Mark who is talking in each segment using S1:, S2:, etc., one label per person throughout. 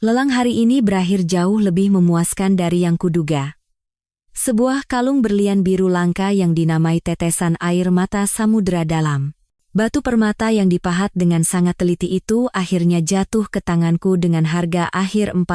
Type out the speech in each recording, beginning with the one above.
S1: Lelang hari ini berakhir jauh lebih memuaskan dari yang kuduga. Sebuah kalung berlian biru langka yang dinamai tetesan air mata samudera dalam. Batu permata yang dipahat dengan sangat teliti itu akhirnya jatuh ke tanganku dengan harga akhir 45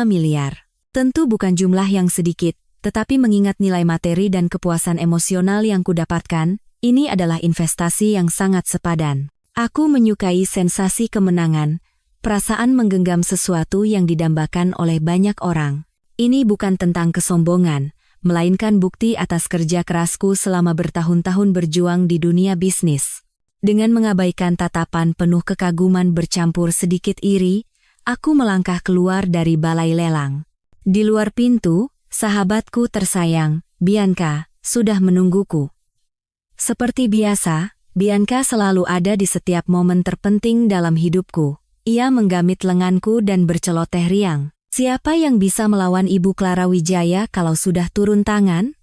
S1: miliar. Tentu bukan jumlah yang sedikit, tetapi mengingat nilai materi dan kepuasan emosional yang kudapatkan, ini adalah investasi yang sangat sepadan. Aku menyukai sensasi kemenangan, perasaan menggenggam sesuatu yang didambakan oleh banyak orang. Ini bukan tentang kesombongan, melainkan bukti atas kerja kerasku selama bertahun-tahun berjuang di dunia bisnis. Dengan mengabaikan tatapan penuh kekaguman bercampur sedikit iri, aku melangkah keluar dari balai lelang. Di luar pintu, sahabatku tersayang, Bianca, sudah menungguku. Seperti biasa, Bianca selalu ada di setiap momen terpenting dalam hidupku. Ia menggamit lenganku dan berceloteh riang. Siapa yang bisa melawan Ibu Clara Wijaya kalau sudah turun tangan?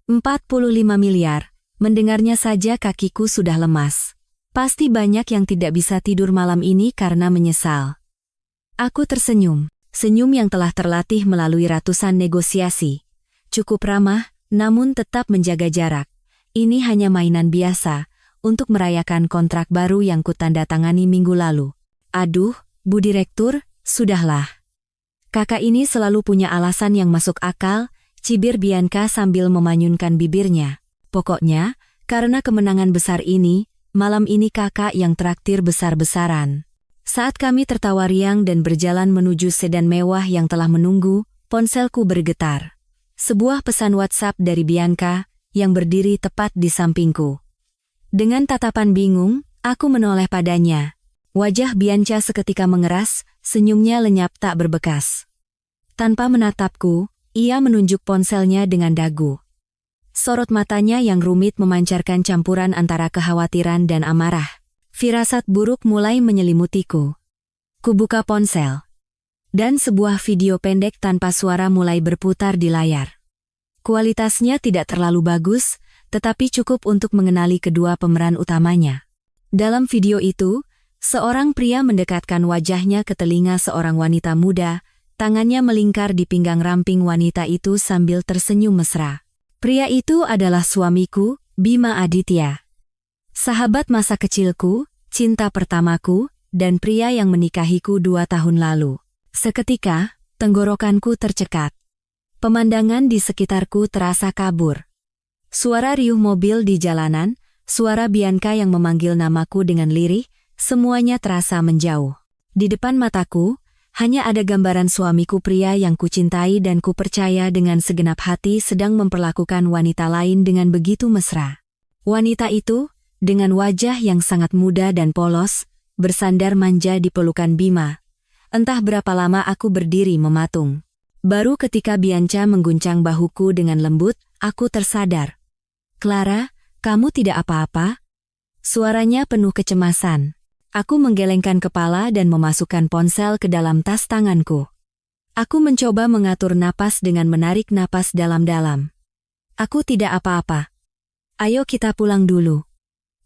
S1: 45 miliar, mendengarnya saja kakiku sudah lemas. Pasti banyak yang tidak bisa tidur malam ini karena menyesal. Aku tersenyum, senyum yang telah terlatih melalui ratusan negosiasi. Cukup ramah, namun tetap menjaga jarak. Ini hanya mainan biasa, untuk merayakan kontrak baru yang kutandatangani minggu lalu. Aduh, Bu Direktur, sudahlah. Kakak ini selalu punya alasan yang masuk akal, cibir Bianca sambil memanyunkan bibirnya. Pokoknya, karena kemenangan besar ini, malam ini kakak yang traktir besar-besaran. Saat kami tertawa riang dan berjalan menuju sedan mewah yang telah menunggu, ponselku bergetar. Sebuah pesan WhatsApp dari Bianca, yang berdiri tepat di sampingku. Dengan tatapan bingung, aku menoleh padanya. Wajah Bianca seketika mengeras, senyumnya lenyap tak berbekas. Tanpa menatapku, ia menunjuk ponselnya dengan dagu. Sorot matanya yang rumit memancarkan campuran antara kekhawatiran dan amarah. Firasat buruk mulai menyelimutiku. Kubuka ponsel. Dan sebuah video pendek tanpa suara mulai berputar di layar. Kualitasnya tidak terlalu bagus, tetapi cukup untuk mengenali kedua pemeran utamanya. Dalam video itu, seorang pria mendekatkan wajahnya ke telinga seorang wanita muda, tangannya melingkar di pinggang ramping wanita itu sambil tersenyum mesra. Pria itu adalah suamiku, Bima Aditya. Sahabat masa kecilku, cinta pertamaku, dan pria yang menikahiku 2 tahun lalu. Seketika, tenggorokanku tercekat. Pemandangan di sekitarku terasa kabur. Suara riuh mobil di jalanan, suara Bianca yang memanggil namaku dengan lirih, semuanya terasa menjauh. Di depan mataku, hanya ada gambaran suamiku pria yang kucintai dan kupercaya dengan segenap hati sedang memperlakukan wanita lain dengan begitu mesra. Wanita itu, dengan wajah yang sangat muda dan polos, bersandar manja di pelukan Bima. Entah berapa lama aku berdiri mematung. Baru ketika Bianca mengguncang bahuku dengan lembut, aku tersadar. Clara, kamu tidak apa-apa? Suaranya penuh kecemasan. Aku menggelengkan kepala dan memasukkan ponsel ke dalam tas tanganku. Aku mencoba mengatur napas dengan menarik napas dalam-dalam. Aku tidak apa-apa. Ayo kita pulang dulu.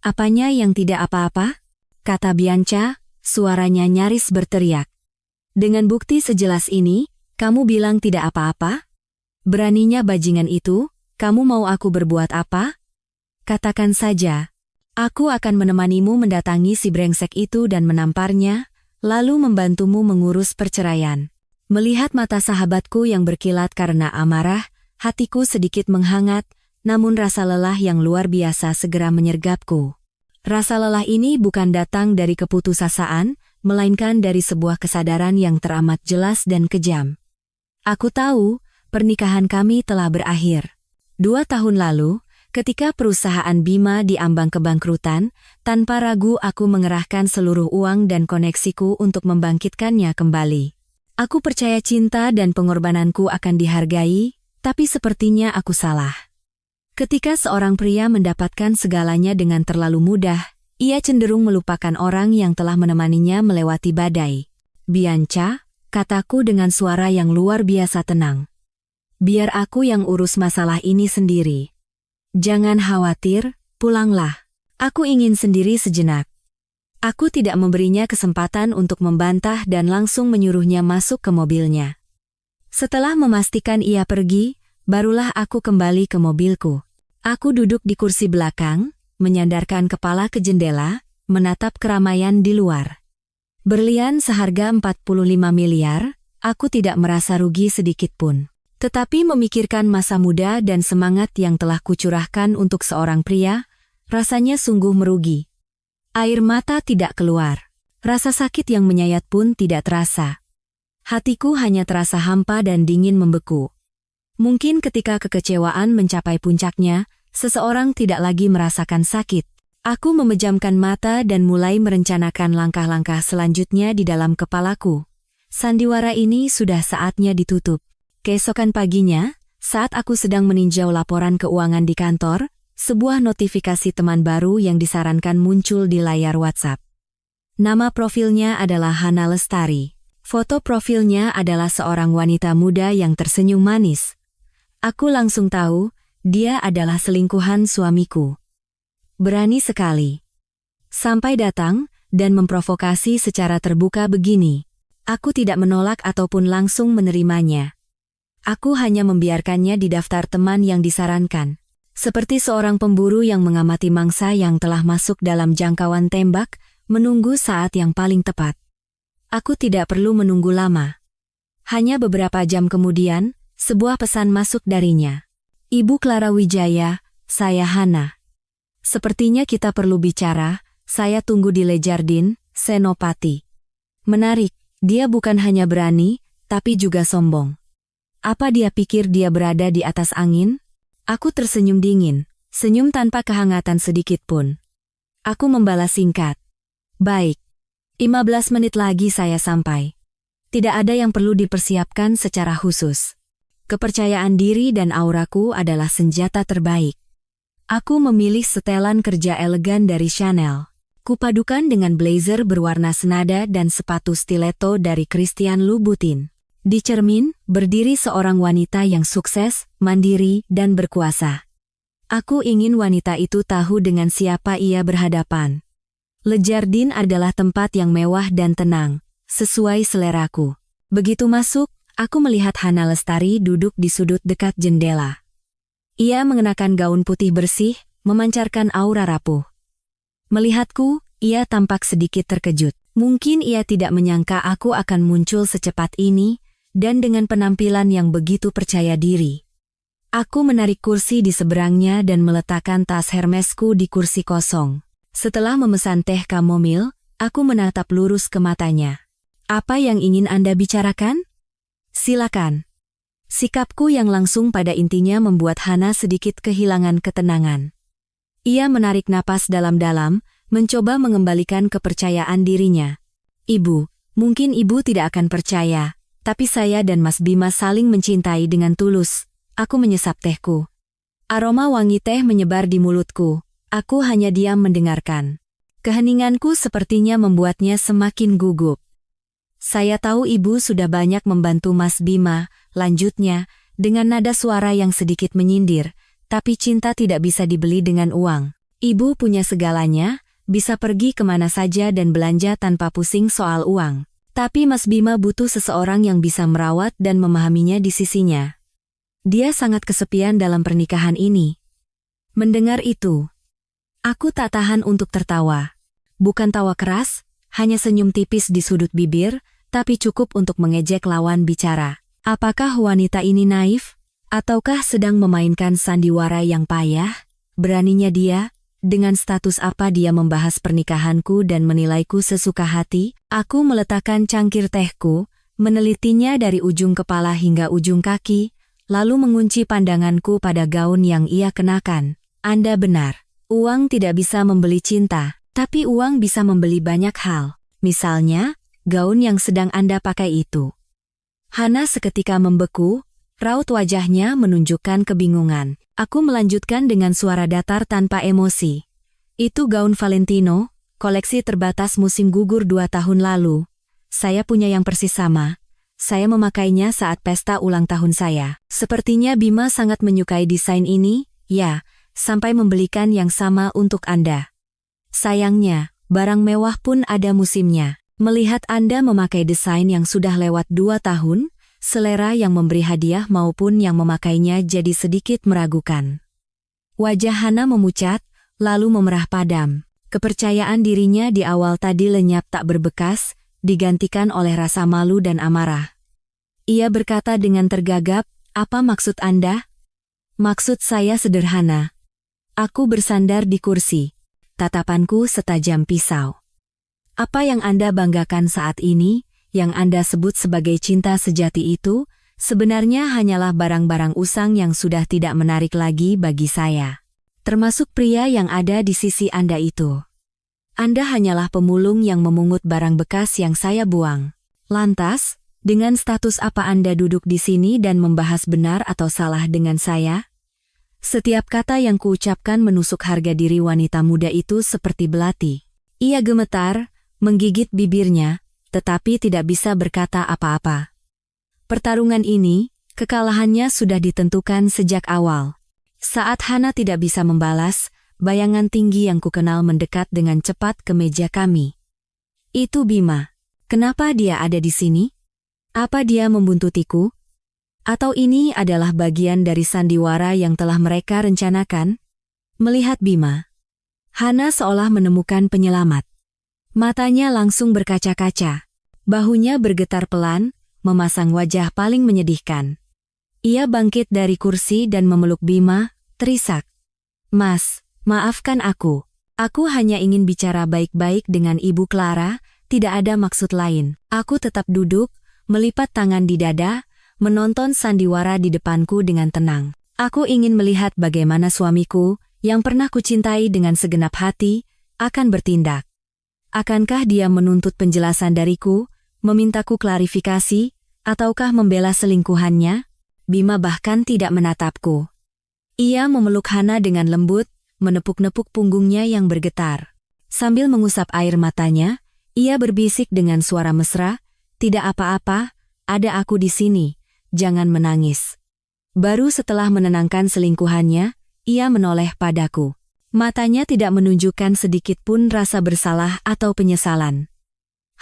S1: Apanya yang tidak apa-apa? Kata Bianca, suaranya nyaris berteriak. Dengan bukti sejelas ini, kamu bilang tidak apa-apa? Beraninya bajingan itu, kamu mau aku berbuat apa? Katakan saja. Aku akan menemanimu mendatangi si brengsek itu dan menamparnya, lalu membantumu mengurus perceraian. Melihat mata sahabatku yang berkilat karena amarah, hatiku sedikit menghangat, namun rasa lelah yang luar biasa segera menyergapku. Rasa lelah ini bukan datang dari keputusasaan, melainkan dari sebuah kesadaran yang teramat jelas dan kejam. Aku tahu, pernikahan kami telah berakhir. 2 tahun lalu, ketika perusahaan Bima diambang kebangkrutan, tanpa ragu aku mengerahkan seluruh uang dan koneksiku untuk membangkitkannya kembali. Aku percaya cinta dan pengorbananku akan dihargai, tapi sepertinya aku salah. Ketika seorang pria mendapatkan segalanya dengan terlalu mudah, ia cenderung melupakan orang yang telah menemaninya melewati badai. Bianca, kataku dengan suara yang luar biasa tenang. Biar aku yang urus masalah ini sendiri. Jangan khawatir, pulanglah. Aku ingin sendiri sejenak. Aku tidak memberinya kesempatan untuk membantah dan langsung menyuruhnya masuk ke mobilnya. Setelah memastikan ia pergi, barulah aku kembali ke mobilku. Aku duduk di kursi belakang, menyandarkan kepala ke jendela, menatap keramaian di luar. Berlian seharga 45 miliar, aku tidak merasa rugi sedikit pun. Tetapi memikirkan masa muda dan semangat yang telah kucurahkan untuk seorang pria, rasanya sungguh merugi. Air mata tidak keluar. Rasa sakit yang menyayat pun tidak terasa. Hatiku hanya terasa hampa dan dingin membeku. Mungkin ketika kekecewaan mencapai puncaknya, seseorang tidak lagi merasakan sakit. Aku memejamkan mata dan mulai merencanakan langkah-langkah selanjutnya di dalam kepalaku. Sandiwara ini sudah saatnya ditutup. Keesokan paginya, saat aku sedang meninjau laporan keuangan di kantor, sebuah notifikasi teman baru yang disarankan muncul di layar WhatsApp. Nama profilnya adalah Hana Lestari. Foto profilnya adalah seorang wanita muda yang tersenyum manis. Aku langsung tahu, dia adalah selingkuhan suamiku. Berani sekali. Sampai datang dan memprovokasi secara terbuka begini. Aku tidak menolak ataupun langsung menerimanya. Aku hanya membiarkannya di daftar teman yang disarankan. Seperti seorang pemburu yang mengamati mangsa yang telah masuk dalam jangkauan tembak, menunggu saat yang paling tepat. Aku tidak perlu menunggu lama. Hanya beberapa jam kemudian, sebuah pesan masuk darinya. Ibu Clara Wijaya, saya Hana. Sepertinya kita perlu bicara, saya tunggu di Le Jardin, Senopati. Menarik, dia bukan hanya berani, tapi juga sombong. Apa dia pikir dia berada di atas angin? Aku tersenyum dingin, senyum tanpa kehangatan sedikit pun. Aku membalas singkat. Baik. 15 menit lagi saya sampai. Tidak ada yang perlu dipersiapkan secara khusus. Kepercayaan diri dan auraku adalah senjata terbaik. Aku memilih setelan kerja elegan dari Chanel. Kupadukan dengan blazer berwarna senada dan sepatu stiletto dari Christian Louboutin. Di cermin, berdiri seorang wanita yang sukses, mandiri, dan berkuasa. Aku ingin wanita itu tahu dengan siapa ia berhadapan. Le Jardin adalah tempat yang mewah dan tenang, sesuai seleraku. Begitu masuk, aku melihat Hana Lestari duduk di sudut dekat jendela. Ia mengenakan gaun putih bersih, memancarkan aura rapuh. Melihatku, ia tampak sedikit terkejut. Mungkin ia tidak menyangka aku akan muncul secepat ini, dan dengan penampilan yang begitu percaya diri. Aku menarik kursi di seberangnya dan meletakkan tas Hermesku di kursi kosong. Setelah memesan teh kamomil, aku menatap lurus ke matanya. Apa yang ingin Anda bicarakan? Silakan. Sikapku yang langsung pada intinya membuat Hana sedikit kehilangan ketenangan. Ia menarik napas dalam-dalam, mencoba mengembalikan kepercayaan dirinya. Ibu, mungkin ibu tidak akan percaya. Tapi saya dan Mas Bima saling mencintai dengan tulus. Aku menyesap tehku. Aroma wangi teh menyebar di mulutku. Aku hanya diam mendengarkan. Keheninganku sepertinya membuatnya semakin gugup. Saya tahu ibu sudah banyak membantu Mas Bima, lanjutnya, dengan nada suara yang sedikit menyindir, tapi cinta tidak bisa dibeli dengan uang. Ibu punya segalanya, bisa pergi kemana saja dan belanja tanpa pusing soal uang. Tapi Mas Bima butuh seseorang yang bisa merawat dan memahaminya di sisinya. Dia sangat kesepian dalam pernikahan ini. Mendengar itu, aku tak tahan untuk tertawa. Bukan tawa keras, hanya senyum tipis di sudut bibir, tapi cukup untuk mengejek lawan bicara. Apakah wanita ini naif? Ataukah sedang memainkan sandiwara yang payah? Beraninya dia? Dengan status apa dia membahas pernikahanku dan menilaiku sesuka hati? Aku meletakkan cangkir tehku, menelitinya dari ujung kepala hingga ujung kaki, lalu mengunci pandanganku pada gaun yang ia kenakan. Anda benar, uang tidak bisa membeli cinta, tapi uang bisa membeli banyak hal. Misalnya, gaun yang sedang Anda pakai itu. Hana seketika membeku, raut wajahnya menunjukkan kebingungan. Aku melanjutkan dengan suara datar tanpa emosi. Itu gaun Valentino, koleksi terbatas musim gugur 2 tahun lalu. Saya punya yang persis sama. Saya memakainya saat pesta ulang tahun saya. Sepertinya Bima sangat menyukai desain ini, ya, sampai membelikan yang sama untuk Anda. Sayangnya, Barang mewah pun ada musimnya. Melihat Anda memakai desain yang sudah lewat 2 tahun, selera yang memberi hadiah maupun yang memakainya jadi sedikit meragukan. Wajah Hana memucat, lalu memerah padam. Kepercayaan dirinya di awal tadi lenyap tak berbekas, digantikan oleh rasa malu dan amarah. Ia berkata dengan tergagap, "Apa maksud Anda?" "Maksud saya sederhana. Aku bersandar di kursi. Tatapanku setajam pisau. Apa yang Anda banggakan saat ini, yang Anda sebut sebagai cinta sejati itu, sebenarnya hanyalah barang-barang usang yang sudah tidak menarik lagi bagi saya. Termasuk pria yang ada di sisi Anda itu. Anda hanyalah pemulung yang memungut barang bekas yang saya buang. Lantas, dengan status apa Anda duduk di sini dan membahas benar atau salah dengan saya?" Setiap kata yang kuucapkan menusuk harga diri wanita muda itu seperti belati. Ia gemetar, menggigit bibirnya, tetapi tidak bisa berkata apa-apa. Pertarungan ini, kekalahannya sudah ditentukan sejak awal. Saat Hana tidak bisa membalas, bayangan tinggi yang kukenal mendekat dengan cepat ke meja kami. "Itu Bima. Kenapa dia ada di sini? Apa dia membuntutiku? Atau ini adalah bagian dari sandiwara yang telah mereka rencanakan?" Melihat Bima, Hana seolah menemukan penyelamat. Matanya langsung berkaca-kaca. Bahunya bergetar pelan, memasang wajah paling menyedihkan. Ia bangkit dari kursi dan memeluk Bima, terisak. "Mas, maafkan aku. Aku hanya ingin bicara baik-baik dengan Ibu Clara, tidak ada maksud lain." Aku tetap duduk, melipat tangan di dada, menonton sandiwara di depanku dengan tenang. Aku ingin melihat bagaimana suamiku, yang pernah kucintai dengan segenap hati, akan bertindak. Akankah dia menuntut penjelasan dariku, memintaku klarifikasi, ataukah membela selingkuhannya? Bima bahkan tidak menatapku. Ia memeluk Hana dengan lembut, menepuk-nepuk punggungnya yang bergetar. Sambil mengusap air matanya, ia berbisik dengan suara mesra, "Tidak apa-apa, ada aku di sini, jangan menangis." Baru setelah menenangkan selingkuhannya, ia menoleh padaku. Matanya tidak menunjukkan sedikit pun rasa bersalah atau penyesalan.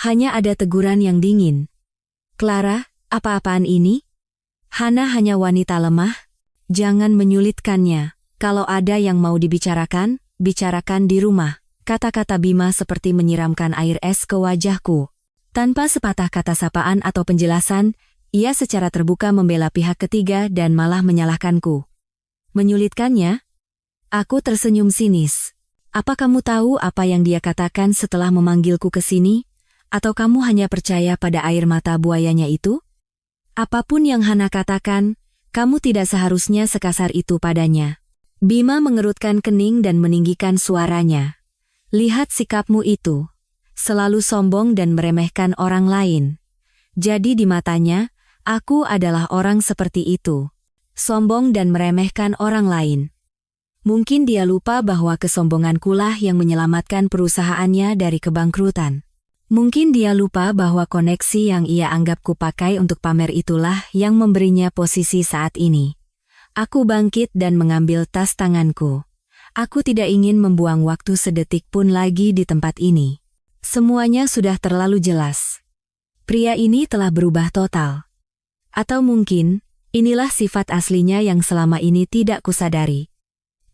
S1: Hanya ada teguran yang dingin. "Clara, apa-apaan ini? Hana hanya wanita lemah. Jangan menyulitkannya. Kalau ada yang mau dibicarakan, bicarakan di rumah." Kata-kata Bima seperti menyiramkan air es ke wajahku. Tanpa sepatah kata sapaan atau penjelasan, ia secara terbuka membela pihak ketiga dan malah menyalahkanku. Menyulitkannya? Aku tersenyum sinis. "Apa kamu tahu apa yang dia katakan setelah memanggilku ke sini? Atau kamu hanya percaya pada air mata buayanya itu? Apapun yang Hana katakan, kamu tidak seharusnya sekasar itu padanya." Bima mengerutkan kening dan meninggikan suaranya. "Lihat sikapmu itu. Selalu sombong dan meremehkan orang lain. Jadi di matanya, aku adalah orang seperti itu. Sombong dan meremehkan orang lain. Mungkin dia lupa bahwa kesombongankulah yang menyelamatkan perusahaannya dari kebangkrutan. Mungkin dia lupa bahwa koneksi yang ia anggap kupakai untuk pamer itulah yang memberinya posisi saat ini." Aku bangkit dan mengambil tas tanganku. Aku tidak ingin membuang waktu sedetik pun lagi di tempat ini. Semuanya sudah terlalu jelas. Pria ini telah berubah total. Atau mungkin, inilah sifat aslinya yang selama ini tidak kusadari.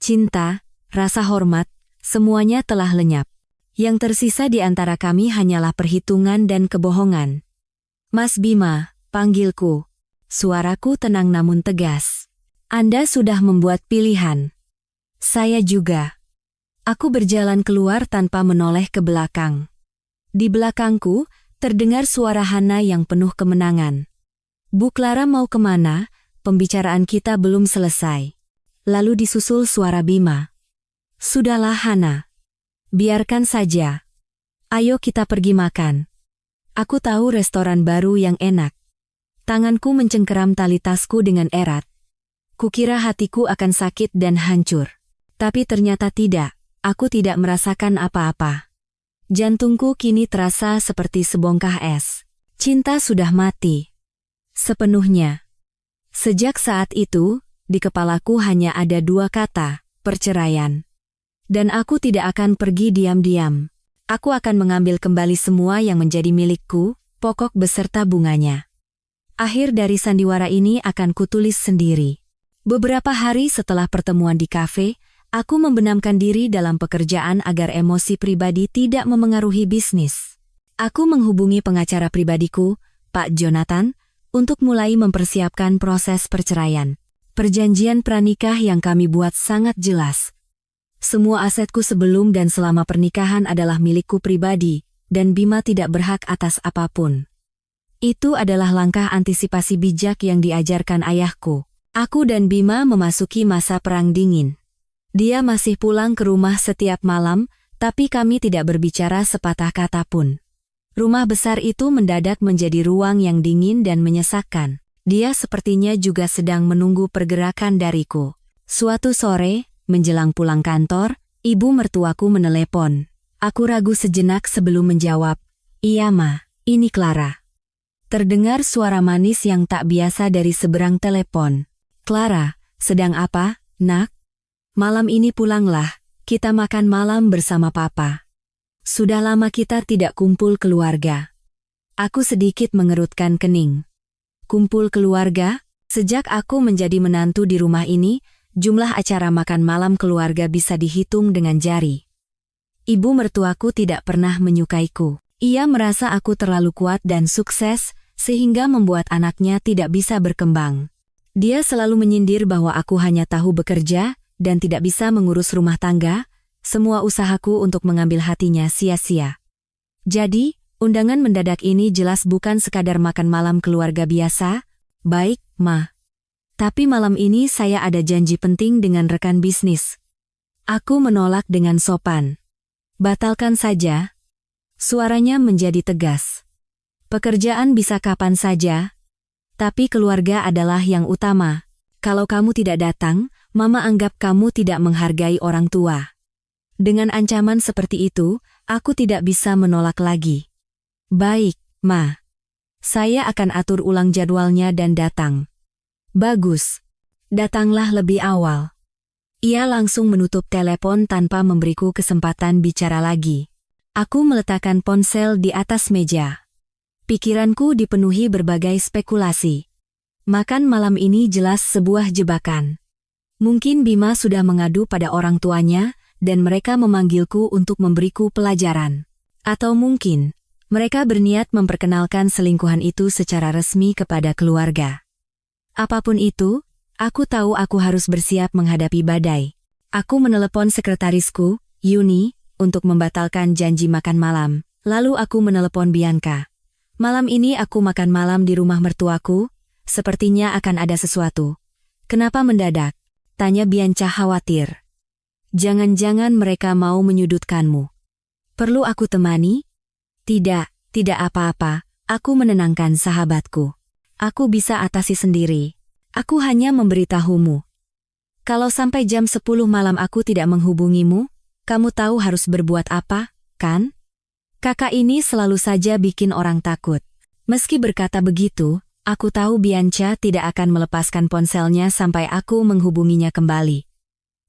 S1: Cinta, rasa hormat, semuanya telah lenyap. Yang tersisa di antara kami hanyalah perhitungan dan kebohongan. "Mas Bima," panggilku. Suaraku tenang namun tegas. "Anda sudah membuat pilihan." "Saya juga." Aku berjalan keluar tanpa menoleh ke belakang. Di belakangku, terdengar suara Hana yang penuh kemenangan. "Bu Clara mau kemana? Pembicaraan kita belum selesai." Lalu disusul suara Bima. "Sudahlah Hana. Biarkan saja. Ayo kita pergi makan. Aku tahu restoran baru yang enak." Tanganku mencengkeram tali tasku dengan erat. Kukira hatiku akan sakit dan hancur. Tapi ternyata tidak, aku tidak merasakan apa-apa. Jantungku kini terasa seperti sebongkah es. Cinta sudah mati. Sepenuhnya. Sejak saat itu, di kepalaku hanya ada 2 kata, perceraian. Dan aku tidak akan pergi diam-diam. Aku akan mengambil kembali semua yang menjadi milikku, pokok beserta bunganya. Akhir dari sandiwara ini akan kutulis sendiri. Beberapa hari setelah pertemuan di kafe, aku membenamkan diri dalam pekerjaan agar emosi pribadi tidak memengaruhi bisnis. Aku menghubungi pengacara pribadiku, Pak Jonathan, untuk mulai mempersiapkan proses perceraian. Perjanjian pranikah yang kami buat sangat jelas. Semua asetku sebelum dan selama pernikahan adalah milikku pribadi, dan Bima tidak berhak atas apapun. Itu adalah langkah antisipasi bijak yang diajarkan ayahku. Aku dan Bima memasuki masa perang dingin. Dia masih pulang ke rumah setiap malam, tapi kami tidak berbicara sepatah kata pun. Rumah besar itu mendadak menjadi ruang yang dingin dan menyesakkan. Dia sepertinya juga sedang menunggu pergerakan dariku. Suatu sore, menjelang pulang kantor, ibu mertuaku menelepon. Aku ragu sejenak sebelum menjawab, "Iya Ma, ini Clara." Terdengar suara manis yang tak biasa dari seberang telepon. "Clara, sedang apa, Nak? Malam ini pulanglah, kita makan malam bersama Papa. Sudah lama kita tidak kumpul keluarga." Aku sedikit mengerutkan kening. Kumpul keluarga? Sejak aku menjadi menantu di rumah ini, jumlah acara makan malam keluarga bisa dihitung dengan jari. Ibu mertuaku tidak pernah menyukaiku. Ia merasa aku terlalu kuat dan sukses, sehingga membuat anaknya tidak bisa berkembang. Dia selalu menyindir bahwa aku hanya tahu bekerja, dan tidak bisa mengurus rumah tangga, semua usahaku untuk mengambil hatinya sia-sia. Jadi, undangan mendadak ini jelas bukan sekadar makan malam keluarga biasa. "Baik, Ma. Tapi malam ini saya ada janji penting dengan rekan bisnis." Aku menolak dengan sopan. "Batalkan saja." Suaranya menjadi tegas. "Pekerjaan bisa kapan saja, tapi keluarga adalah yang utama. Kalau kamu tidak datang, Mama anggap kamu tidak menghargai orang tua." Dengan ancaman seperti itu, aku tidak bisa menolak lagi. "Baik, Ma. Saya akan atur ulang jadwalnya dan datang." "Bagus. Datanglah lebih awal." Ia langsung menutup telepon tanpa memberiku kesempatan bicara lagi. Aku meletakkan ponsel di atas meja. Pikiranku dipenuhi berbagai spekulasi. Makan malam ini jelas sebuah jebakan. Mungkin Bima sudah mengadu pada orang tuanya, dan mereka memanggilku untuk memberiku pelajaran. Atau mungkin, mereka berniat memperkenalkan selingkuhan itu secara resmi kepada keluarga. Apapun itu, aku tahu aku harus bersiap menghadapi badai. Aku menelepon sekretarisku, Yuni, untuk membatalkan janji makan malam. Lalu aku menelepon Bianca. "Malam ini aku makan malam di rumah mertuaku, sepertinya akan ada sesuatu." "Kenapa mendadak?" tanya Bianca khawatir. "Jangan-jangan mereka mau menyudutkanmu. Perlu aku temani?" Tidak apa-apa, aku menenangkan sahabatku. "Aku bisa atasi sendiri. Aku hanya memberitahumu. Kalau sampai jam 10 malam aku tidak menghubungimu, kamu tahu harus berbuat apa, kan?" Kakak ini selalu saja bikin orang takut. Meski berkata begitu, aku tahu Bianca tidak akan melepaskan ponselnya sampai aku menghubunginya kembali.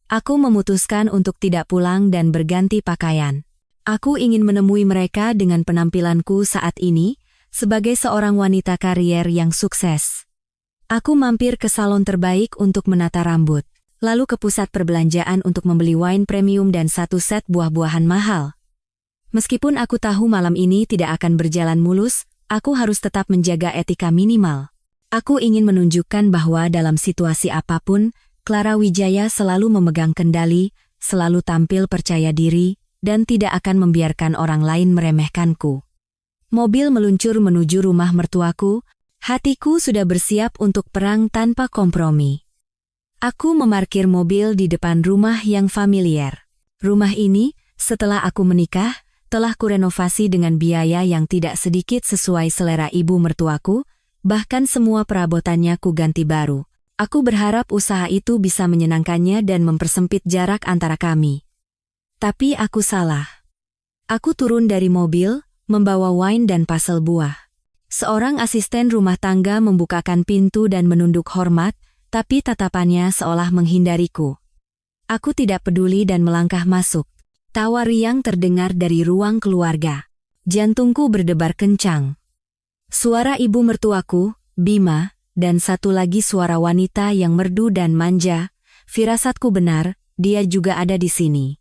S1: Aku memutuskan untuk tidak pulang dan berganti pakaian. Aku ingin menemui mereka dengan penampilanku saat ini, sebagai seorang wanita karier yang sukses. Aku mampir ke salon terbaik untuk menata rambut, lalu ke pusat perbelanjaan untuk membeli wine premium dan satu set buah-buahan mahal. Meskipun aku tahu malam ini tidak akan berjalan mulus, aku harus tetap menjaga etika minimal. Aku ingin menunjukkan bahwa dalam situasi apapun, Clara Wijaya selalu memegang kendali, selalu tampil percaya diri, dan tidak akan membiarkan orang lain meremehkanku. Mobil meluncur menuju rumah mertuaku, hatiku sudah bersiap untuk perang tanpa kompromi. Aku memarkir mobil di depan rumah yang familiar. Rumah ini, setelah aku menikah, telah kurenovasi dengan biaya yang tidak sedikit sesuai selera ibu mertuaku, bahkan semua perabotannya ku ganti baru. Aku berharap usaha itu bisa menyenangkannya dan mempersempit jarak antara kami. Tapi aku salah. Aku turun dari mobil, membawa wine dan pasel buah. Seorang asisten rumah tangga membukakan pintu dan menunduk hormat, tapi tatapannya seolah menghindariku. Aku tidak peduli dan melangkah masuk. Tawa riang terdengar dari ruang keluarga. Jantungku berdebar kencang. Suara ibu mertuaku, Bima, dan satu lagi suara wanita yang merdu dan manja. Firasatku benar, dia juga ada di sini.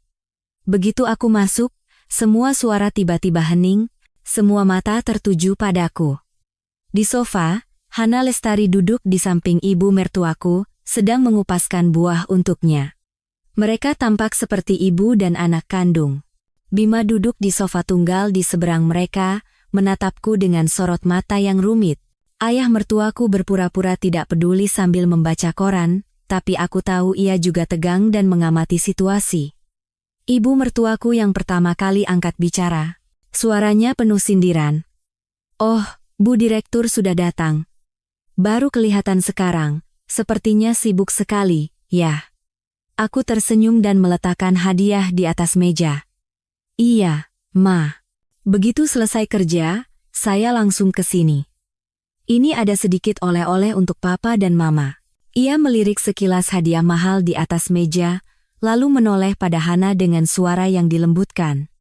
S1: Begitu aku masuk, semua suara tiba-tiba hening, semua mata tertuju padaku. Di sofa, Hana Lestari duduk di samping ibu mertuaku, sedang mengupaskan buah untuknya. Mereka tampak seperti ibu dan anak kandung. Bima duduk di sofa tunggal di seberang mereka, menatapku dengan sorot mata yang rumit. Ayah mertuaku berpura-pura tidak peduli sambil membaca koran, tapi aku tahu ia juga tegang dan mengamati situasi. Ibu mertuaku yang pertama kali angkat bicara. Suaranya penuh sindiran. "Oh, Bu Direktur sudah datang. Baru kelihatan sekarang, sepertinya sibuk sekali, ya." Aku tersenyum dan meletakkan hadiah di atas meja. "Iya, Ma. Begitu selesai kerja, saya langsung ke sini. Ini ada sedikit oleh-oleh untuk Papa dan Mama." Ia melirik sekilas hadiah mahal di atas meja, lalu menoleh pada Hana dengan suara yang dilembutkan.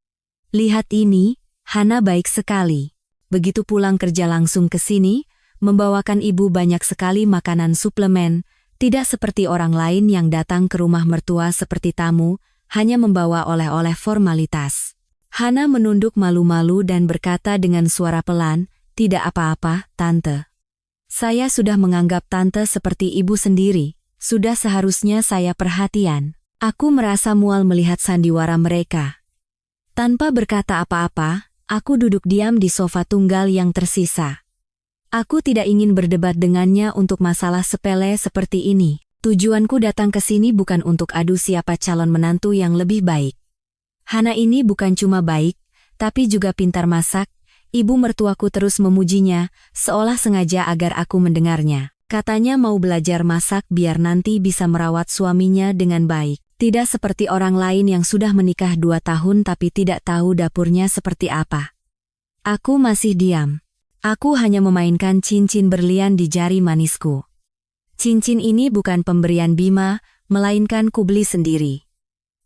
S1: "Lihat ini, Hana baik sekali. Begitu pulang kerja langsung ke sini, membawakan ibu banyak sekali makanan suplemen, tidak seperti orang lain yang datang ke rumah mertua seperti tamu, hanya membawa oleh-oleh formalitas." Hana menunduk malu-malu dan berkata dengan suara pelan, "Tidak apa-apa, Tante. Saya sudah menganggap Tante seperti ibu sendiri, sudah seharusnya saya perhatian." Aku merasa mual melihat sandiwara mereka. Tanpa berkata apa-apa, aku duduk diam di sofa tunggal yang tersisa. Aku tidak ingin berdebat dengannya untuk masalah sepele seperti ini. Tujuanku datang ke sini bukan untuk adu siapa calon menantu yang lebih baik. Hana ini bukan cuma baik, tapi juga pintar masak. Ibu mertuaku terus memujinya, seolah sengaja agar aku mendengarnya. Katanya mau belajar masak biar nanti bisa merawat suaminya dengan baik. Tidak seperti orang lain yang sudah menikah 2 tahun tapi tidak tahu dapurnya seperti apa. Aku masih diam. Aku hanya memainkan cincin berlian di jari manisku. Cincin ini bukan pemberian Bima, melainkan kubeli sendiri.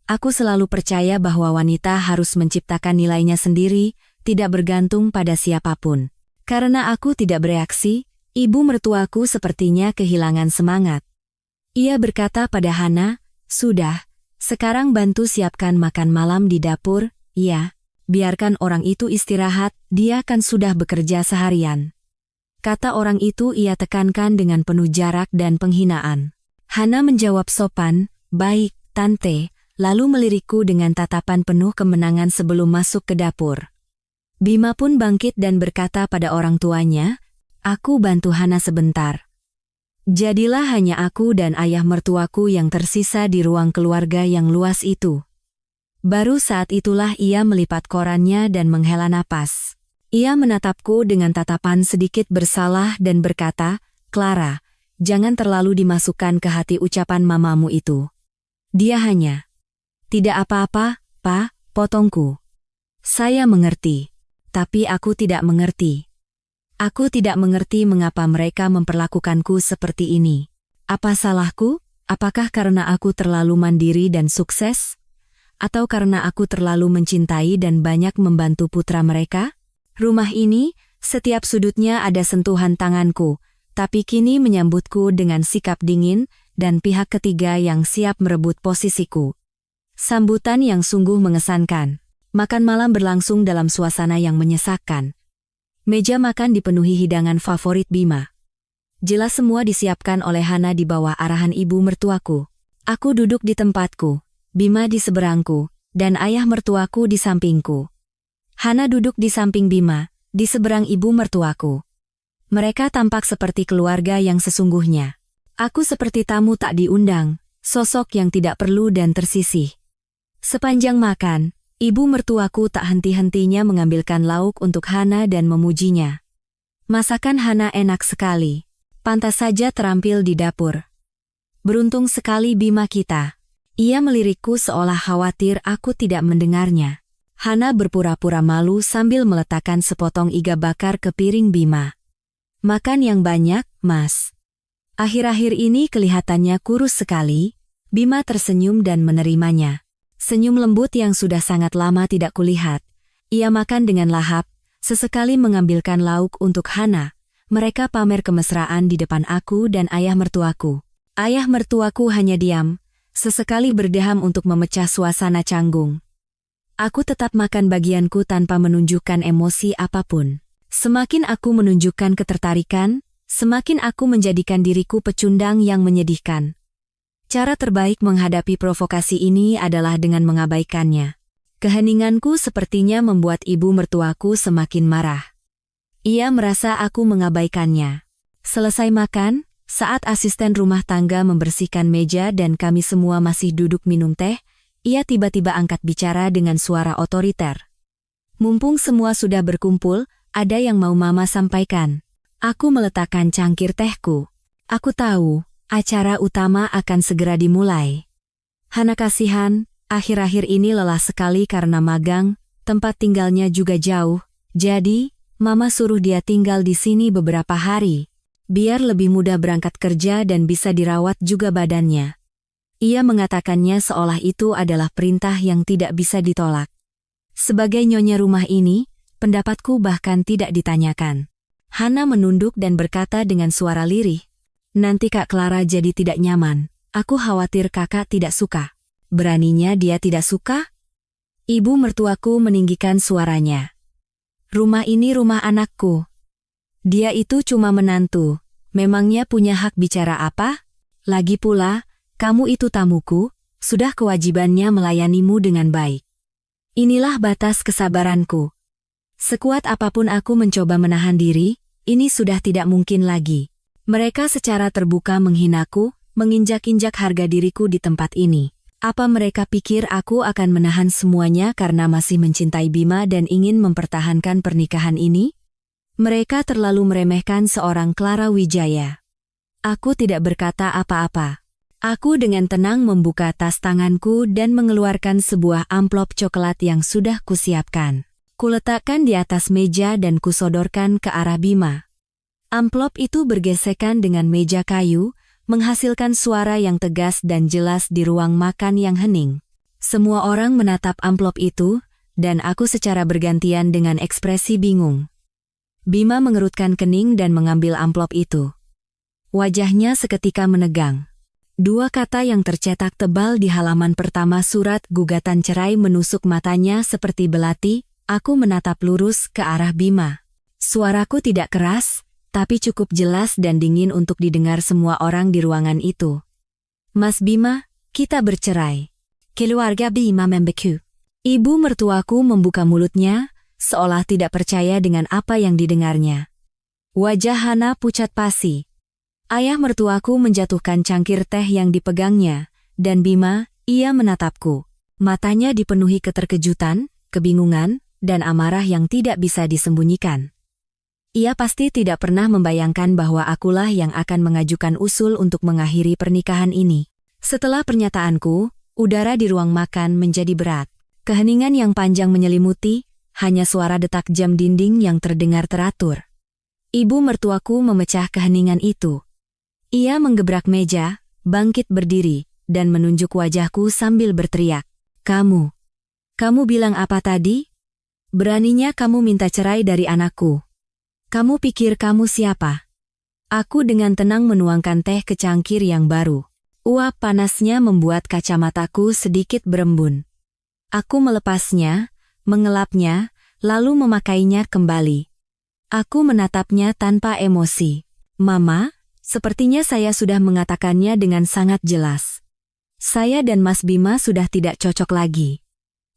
S1: Aku selalu percaya bahwa wanita harus menciptakan nilainya sendiri, tidak bergantung pada siapapun. Karena aku tidak bereaksi, ibu mertuaku sepertinya kehilangan semangat. Ia berkata pada Hana, "Sudah, sekarang bantu siapkan makan malam di dapur, ya. Biarkan orang itu istirahat, dia kan sudah bekerja seharian." Kata orang itu ia tekankan dengan penuh jarak dan penghinaan. Hana menjawab sopan, "Baik, Tante," lalu melirikku dengan tatapan penuh kemenangan sebelum masuk ke dapur. Bima pun bangkit dan berkata pada orang tuanya, "Aku bantu Hana sebentar." Jadilah hanya aku dan ayah mertuaku yang tersisa di ruang keluarga yang luas itu. Baru saat itulah ia melipat korannya dan menghela napas. Ia menatapku dengan tatapan sedikit bersalah dan berkata, "Clara, jangan terlalu dimasukkan ke hati ucapan mamamu itu. Dia hanya..." "Tidak apa-apa, Pa," potongku. "Saya mengerti. Tapi aku tidak mengerti. Aku tidak mengerti mengapa mereka memperlakukanku seperti ini. Apa salahku? Apakah karena aku terlalu mandiri dan sukses? Atau karena aku terlalu mencintai dan banyak membantu putra mereka? Rumah ini, setiap sudutnya ada sentuhan tanganku, tapi kini menyambutku dengan sikap dingin dan pihak ketiga yang siap merebut posisiku. Sambutan yang sungguh mengesankan. Makan malam berlangsung dalam suasana yang menyesakkan. Meja makan dipenuhi hidangan favorit Bima. Jelas semua disiapkan oleh Hana di bawah arahan ibu mertuaku. Aku duduk di tempatku, Bima di seberangku, dan ayah mertuaku di sampingku. Hana duduk di samping Bima, di seberang ibu mertuaku. Mereka tampak seperti keluarga yang sesungguhnya. Aku seperti tamu tak diundang, sosok yang tidak perlu dan tersisih. Sepanjang makan, ibu mertuaku tak henti-hentinya mengambilkan lauk untuk Hana dan memujinya. Masakan Hana enak sekali, pantas saja terampil di dapur. Beruntung sekali Bima kita. Ia melirikku seolah khawatir aku tidak mendengarnya. Hana berpura-pura malu sambil meletakkan sepotong iga bakar ke piring Bima. "Makan yang banyak, Mas." Akhir-akhir ini kelihatannya kurus sekali. Bima tersenyum dan menerimanya. Senyum lembut yang sudah sangat lama tidak kulihat. Ia makan dengan lahap, sesekali mengambilkan lauk untuk Hana. Mereka pamer kemesraan di depan aku dan ayah mertuaku. Ayah mertuaku hanya diam, sesekali berdeham untuk memecah suasana canggung. Aku tetap makan bagianku tanpa menunjukkan emosi apapun. Semakin aku menunjukkan ketertarikan, semakin aku menjadikan diriku pecundang yang menyedihkan. Cara terbaik menghadapi provokasi ini adalah dengan mengabaikannya. Keheninganku sepertinya membuat ibu mertuaku semakin marah. Ia merasa aku mengabaikannya. Selesai makan, saat asisten rumah tangga membersihkan meja dan kami semua masih duduk minum teh, ia tiba-tiba angkat bicara dengan suara otoriter. Mumpung semua sudah berkumpul, ada yang mau Mama sampaikan. Aku meletakkan cangkir tehku. Aku tahu, acara utama akan segera dimulai. Hana kasihan, akhir-akhir ini lelah sekali karena magang, tempat tinggalnya juga jauh, jadi Mama suruh dia tinggal di sini beberapa hari, biar lebih mudah berangkat kerja dan bisa dirawat juga badannya. Ia mengatakannya seolah itu adalah perintah yang tidak bisa ditolak. Sebagai nyonya rumah ini, pendapatku bahkan tidak ditanyakan. Hana menunduk dan berkata dengan suara lirih, "Nanti Kak Clara jadi tidak nyaman, aku khawatir kakak tidak suka." Beraninya dia tidak suka? Ibu mertuaku meninggikan suaranya. "Rumah ini rumah anakku. Dia itu cuma menantu, memangnya punya hak bicara apa? Lagi pula, kamu itu tamuku, sudah kewajibannya melayanimu dengan baik." Inilah batas kesabaranku. Sekuat apapun aku mencoba menahan diri, ini sudah tidak mungkin lagi. Mereka secara terbuka menghinaku, menginjak-injak harga diriku di tempat ini. Apa mereka pikir aku akan menahan semuanya karena masih mencintai Bima dan ingin mempertahankan pernikahan ini? Mereka terlalu meremehkan seorang Clara Wijaya. Aku tidak berkata apa-apa. Aku dengan tenang membuka tas tanganku dan mengeluarkan sebuah amplop coklat yang sudah kusiapkan. Kuletakkan di atas meja dan kusodorkan ke arah Bima. Amplop itu bergesekan dengan meja kayu, menghasilkan suara yang tegas dan jelas di ruang makan yang hening. Semua orang menatap amplop itu, dan aku secara bergantian dengan ekspresi bingung. Bima mengerutkan kening dan mengambil amplop itu. Wajahnya seketika menegang. Dua kata yang tercetak tebal di halaman pertama surat gugatan cerai menusuk matanya seperti belati. Aku menatap lurus ke arah Bima. Suaraku tidak keras, tapi cukup jelas dan dingin untuk didengar semua orang di ruangan itu. "Mas Bima, kita bercerai." Keluarga Bima membeku. Ibu mertuaku membuka mulutnya, seolah tidak percaya dengan apa yang didengarnya. Wajah Hana pucat pasi. Ayah mertuaku menjatuhkan cangkir teh yang dipegangnya, dan Bima, ia menatapku. Matanya dipenuhi keterkejutan, kebingungan, dan amarah yang tidak bisa disembunyikan. Ia pasti tidak pernah membayangkan bahwa akulah yang akan mengajukan usul untuk mengakhiri pernikahan ini. Setelah pernyataanku, udara di ruang makan menjadi berat. Keheningan yang panjang menyelimuti, hanya suara detak jam dinding yang terdengar teratur. Ibu mertuaku memecah keheningan itu. Ia menggebrak meja, bangkit berdiri, dan menunjuk wajahku sambil berteriak, Kamu bilang apa tadi? Beraninya kamu minta cerai dari anakku. Kamu pikir kamu siapa?" Aku dengan tenang menuangkan teh ke cangkir yang baru. Uap panasnya membuat kacamataku sedikit berembun. Aku melepasnya, mengelapnya, lalu memakainya kembali. Aku menatapnya tanpa emosi. "Mama, sepertinya saya sudah mengatakannya dengan sangat jelas. Saya dan Mas Bima sudah tidak cocok lagi.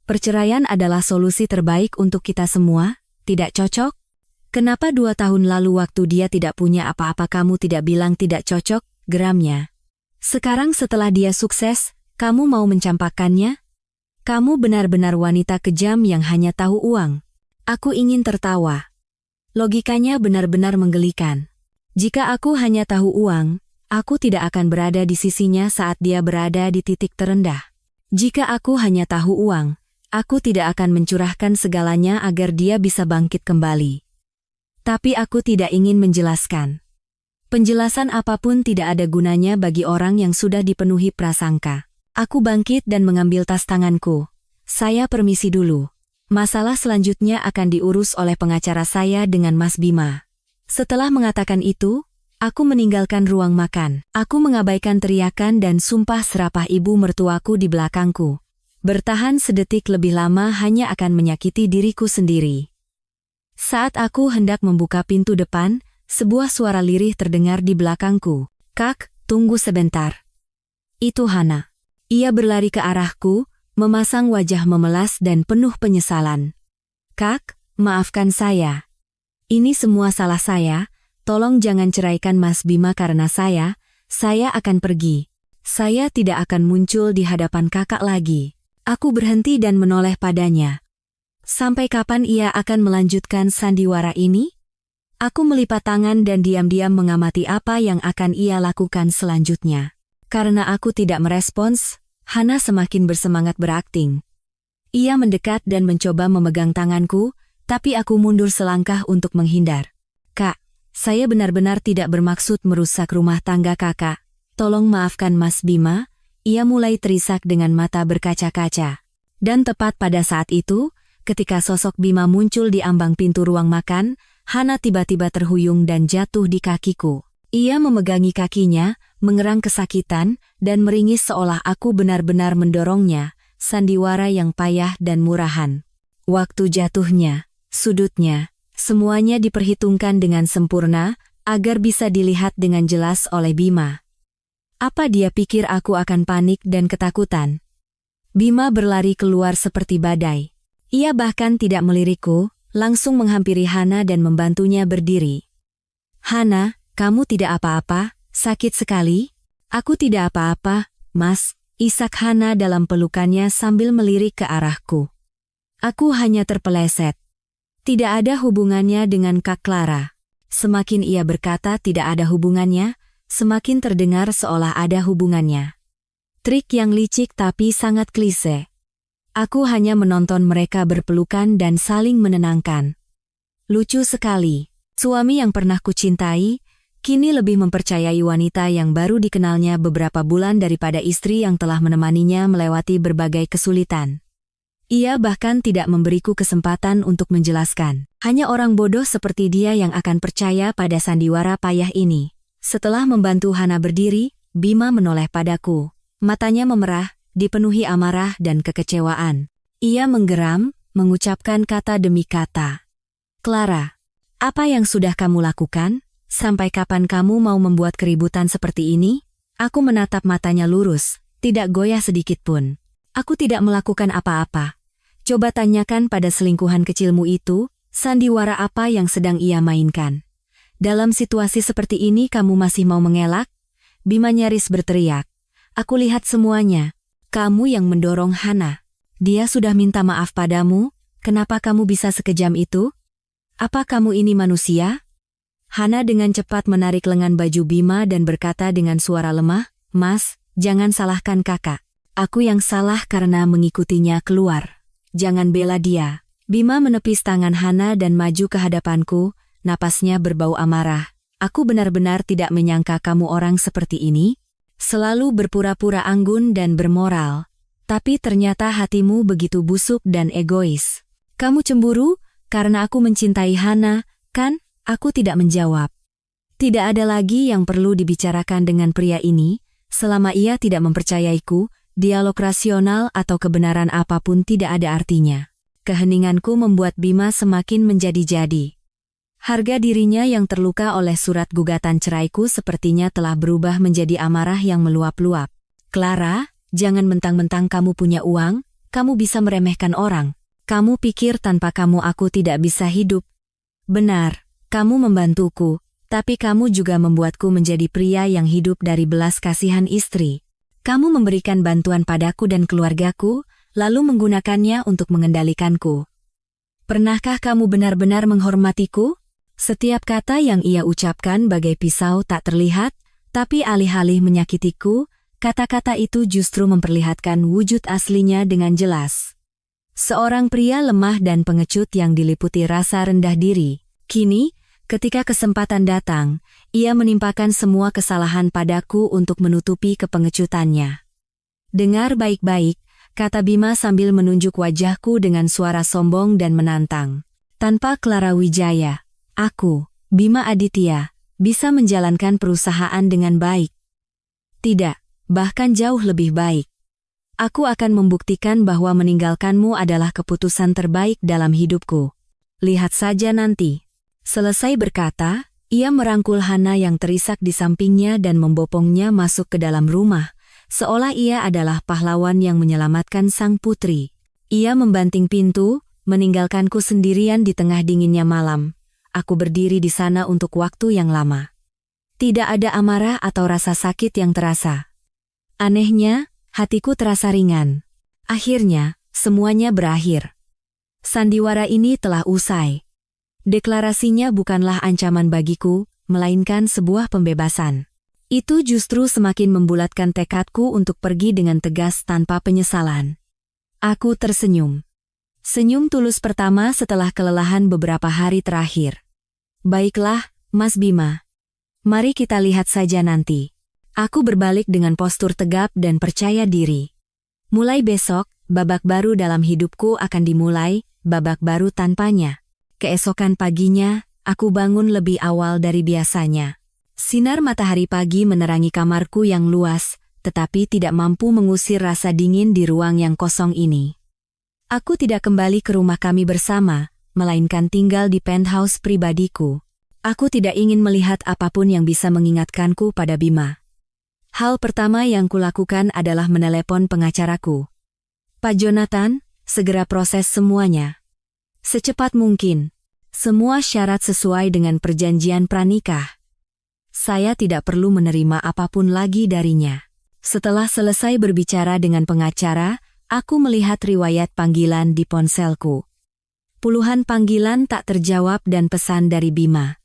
S1: Perceraian adalah solusi terbaik untuk kita semua, tidak cocok? Kenapa 2 tahun lalu waktu dia tidak punya apa-apa kamu tidak bilang tidak cocok?" geramnya. "Sekarang setelah dia sukses, kamu mau mencampakkannya? Kamu benar-benar wanita kejam yang hanya tahu uang." Aku ingin tertawa. Logikanya benar-benar menggelikan. Jika aku hanya tahu uang, aku tidak akan berada di sisinya saat dia berada di titik terendah. Jika aku hanya tahu uang, aku tidak akan mencurahkan segalanya agar dia bisa bangkit kembali. Tapi aku tidak ingin menjelaskan. Penjelasan apapun tidak ada gunanya bagi orang yang sudah dipenuhi prasangka. Aku bangkit dan mengambil tas tanganku. Saya permisi dulu. Masalah selanjutnya akan diurus oleh pengacara saya dengan Mas Bima. Setelah mengatakan itu, aku meninggalkan ruang makan. Aku mengabaikan teriakan dan sumpah serapah ibu mertuaku di belakangku. Bertahan sedetik lebih lama hanya akan menyakiti diriku sendiri. Saat aku hendak membuka pintu depan, sebuah suara lirih terdengar di belakangku. "Kak, tunggu sebentar." Itu Hana. Ia berlari ke arahku, memasang wajah memelas dan penuh penyesalan. "Kak, maafkan saya. Ini semua salah saya, tolong jangan ceraikan Mas Bima karena saya akan pergi. Saya tidak akan muncul di hadapan kakak lagi." Aku berhenti dan menoleh padanya. Sampai kapan ia akan melanjutkan sandiwara ini? Aku melipat tangan dan diam-diam mengamati apa yang akan ia lakukan selanjutnya. Karena aku tidak merespons, Hana semakin bersemangat berakting. Ia mendekat dan mencoba memegang tanganku, tapi aku mundur selangkah untuk menghindar. "Kak, saya benar-benar tidak bermaksud merusak rumah tangga kakak. Tolong maafkan Mas Bima." Ia mulai terisak dengan mata berkaca-kaca. Dan tepat pada saat itu, ketika sosok Bima muncul di ambang pintu ruang makan, Hana tiba-tiba terhuyung dan jatuh di kakiku. Ia memegangi kakinya, mengerang kesakitan, dan meringis seolah aku benar-benar mendorongnya, sandiwara yang payah dan murahan. Waktu jatuhnya, sudutnya, semuanya diperhitungkan dengan sempurna, agar bisa dilihat dengan jelas oleh Bima. Apa dia pikir aku akan panik dan ketakutan? Bima berlari keluar seperti badai. Ia bahkan tidak melirikku, langsung menghampiri Hana dan membantunya berdiri. "Hana, kamu tidak apa-apa, sakit sekali?" "Aku tidak apa-apa, Mas," isak Hana dalam pelukannya sambil melirik ke arahku. "Aku hanya terpeleset. Tidak ada hubungannya dengan Kak Clara." Semakin ia berkata tidak ada hubungannya, semakin terdengar seolah ada hubungannya. Trik yang licik tapi sangat klise. Aku hanya menonton mereka berpelukan dan saling menenangkan. Lucu sekali. Suami yang pernah kucintai, kini lebih mempercayai wanita yang baru dikenalnya beberapa bulan daripada istri yang telah menemaninya melewati berbagai kesulitan. Ia bahkan tidak memberiku kesempatan untuk menjelaskan. Hanya orang bodoh seperti dia yang akan percaya pada sandiwara payah ini. Setelah membantu Hana berdiri, Bima menoleh padaku. Matanya memerah, dipenuhi amarah dan kekecewaan. Ia menggeram, mengucapkan kata demi kata. "Clara, apa yang sudah kamu lakukan? Sampai kapan kamu mau membuat keributan seperti ini?" Aku menatap matanya lurus, tidak goyah sedikit pun. "Aku tidak melakukan apa-apa. Coba tanyakan pada selingkuhan kecilmu itu, sandiwara apa yang sedang ia mainkan. Dalam situasi seperti ini kamu masih mau mengelak?" Bima nyaris berteriak. "Aku lihat semuanya. Kamu yang mendorong Hana. Dia sudah minta maaf padamu, kenapa kamu bisa sekejam itu? Apa kamu ini manusia?" Hana dengan cepat menarik lengan baju Bima dan berkata dengan suara lemah, "Mas, jangan salahkan kakak. Aku yang salah karena mengikutinya keluar. Jangan bela dia." Bima menepis tangan Hana dan maju ke hadapanku, napasnya berbau amarah. "Aku benar-benar tidak menyangka kamu orang seperti ini. Selalu berpura-pura anggun dan bermoral. Tapi ternyata hatimu begitu busuk dan egois. Kamu cemburu karena aku mencintai Hana, kan?" Aku tidak menjawab. Tidak ada lagi yang perlu dibicarakan dengan pria ini, selama ia tidak mempercayaiku, dialog rasional atau kebenaran apapun tidak ada artinya. Keheninganku membuat Bima semakin menjadi-jadi. Harga dirinya yang terluka oleh surat gugatan ceraiku sepertinya telah berubah menjadi amarah yang meluap-luap. "Clara, jangan mentang-mentang kamu punya uang, kamu bisa meremehkan orang. Kamu pikir tanpa kamu aku tidak bisa hidup? Benar, kamu membantuku, tapi kamu juga membuatku menjadi pria yang hidup dari belas kasihan istri. Kamu memberikan bantuan padaku dan keluargaku, lalu menggunakannya untuk mengendalikanku. Pernahkah kamu benar-benar menghormatiku?" Setiap kata yang ia ucapkan bagai pisau tak terlihat, tapi alih-alih menyakitiku, kata-kata itu justru memperlihatkan wujud aslinya dengan jelas. Seorang pria lemah dan pengecut yang diliputi rasa rendah diri. Kini, ketika kesempatan datang, ia menimpakan semua kesalahan padaku untuk menutupi kepengecutannya. Dengar baik-baik, kata Bima sambil menunjuk wajahku dengan suara sombong dan menantang. Tanpa Clara Wijaya, aku, Bima Aditya, bisa menjalankan perusahaan dengan baik. Tidak, bahkan jauh lebih baik. Aku akan membuktikan bahwa meninggalkanmu adalah keputusan terbaik dalam hidupku. Lihat saja nanti. Selesai berkata, ia merangkul Hana yang terisak di sampingnya dan membopongnya masuk ke dalam rumah, seolah ia adalah pahlawan yang menyelamatkan sang putri. Ia membanting pintu, meninggalkanku sendirian di tengah dinginnya malam. Aku berdiri di sana untuk waktu yang lama. Tidak ada amarah atau rasa sakit yang terasa. Anehnya, hatiku terasa ringan. Akhirnya, semuanya berakhir. Sandiwara ini telah usai. Deklarasinya bukanlah ancaman bagiku, melainkan sebuah pembebasan. Itu justru semakin membulatkan tekadku untuk pergi dengan tegas tanpa penyesalan. Aku tersenyum. Senyum tulus pertama setelah kelelahan beberapa hari terakhir. Baiklah, Mas Bima. Mari kita lihat saja nanti. Aku berbalik dengan postur tegap dan percaya diri. Mulai besok, babak baru dalam hidupku akan dimulai, babak baru tanpanya. Keesokan paginya, aku bangun lebih awal dari biasanya. Sinar matahari pagi menerangi kamarku yang luas, tetapi tidak mampu mengusir rasa dingin di ruang yang kosong ini. Aku tidak kembali ke rumah kami bersama, melainkan tinggal di penthouse pribadiku. Aku tidak ingin melihat apapun yang bisa mengingatkanku pada Bima. Hal pertama yang kulakukan adalah menelepon pengacaraku. Pak Jonathan, segera proses semuanya. Secepat mungkin. Semua syarat sesuai dengan perjanjian pranikah. Saya tidak perlu menerima apapun lagi darinya. Setelah selesai berbicara dengan pengacara, aku melihat riwayat panggilan di ponselku. Puluhan panggilan tak terjawab dan pesan dari Bima.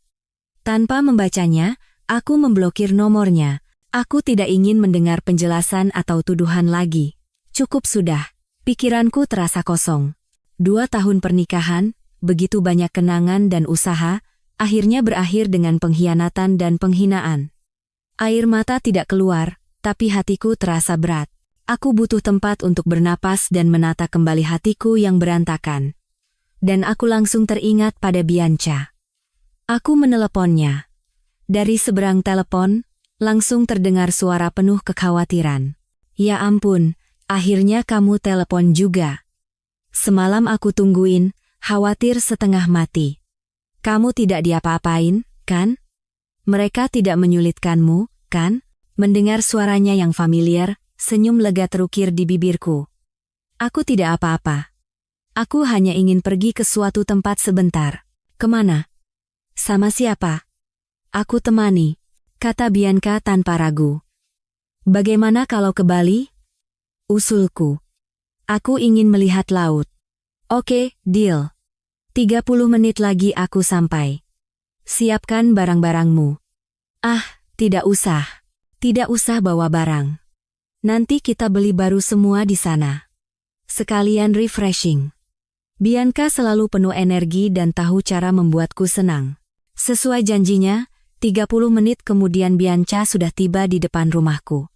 S1: Tanpa membacanya, aku memblokir nomornya. Aku tidak ingin mendengar penjelasan atau tuduhan lagi. Cukup sudah. Pikiranku terasa kosong. 2 tahun pernikahan, begitu banyak kenangan dan usaha, akhirnya berakhir dengan pengkhianatan dan penghinaan. Air mata tidak keluar, tapi hatiku terasa berat. Aku butuh tempat untuk bernapas dan menata kembali hatiku yang berantakan. Dan aku langsung teringat pada Bianca. Aku meneleponnya. Dari seberang telepon, langsung terdengar suara penuh kekhawatiran. Ya ampun, akhirnya kamu telepon juga. Semalam aku tungguin, khawatir setengah mati. Kamu tidak diapa-apain, kan? Mereka tidak menyulitkanmu, kan? Mendengar suaranya yang familiar, senyum lega terukir di bibirku. Aku tidak apa-apa. Aku hanya ingin pergi ke suatu tempat sebentar. Kemana? Sama siapa? Aku temani, kata Bianca tanpa ragu. Bagaimana kalau ke Bali? Usulku. Aku ingin melihat laut. Oke, deal. 30 menit lagi aku sampai. Siapkan barang-barangmu. Ah, tidak usah. Tidak usah bawa barang. Nanti kita beli baru semua di sana. Sekalian refreshing. Bianca selalu penuh energi dan tahu cara membuatku senang. Sesuai janjinya, 30 menit kemudian Bianca sudah tiba di depan rumahku.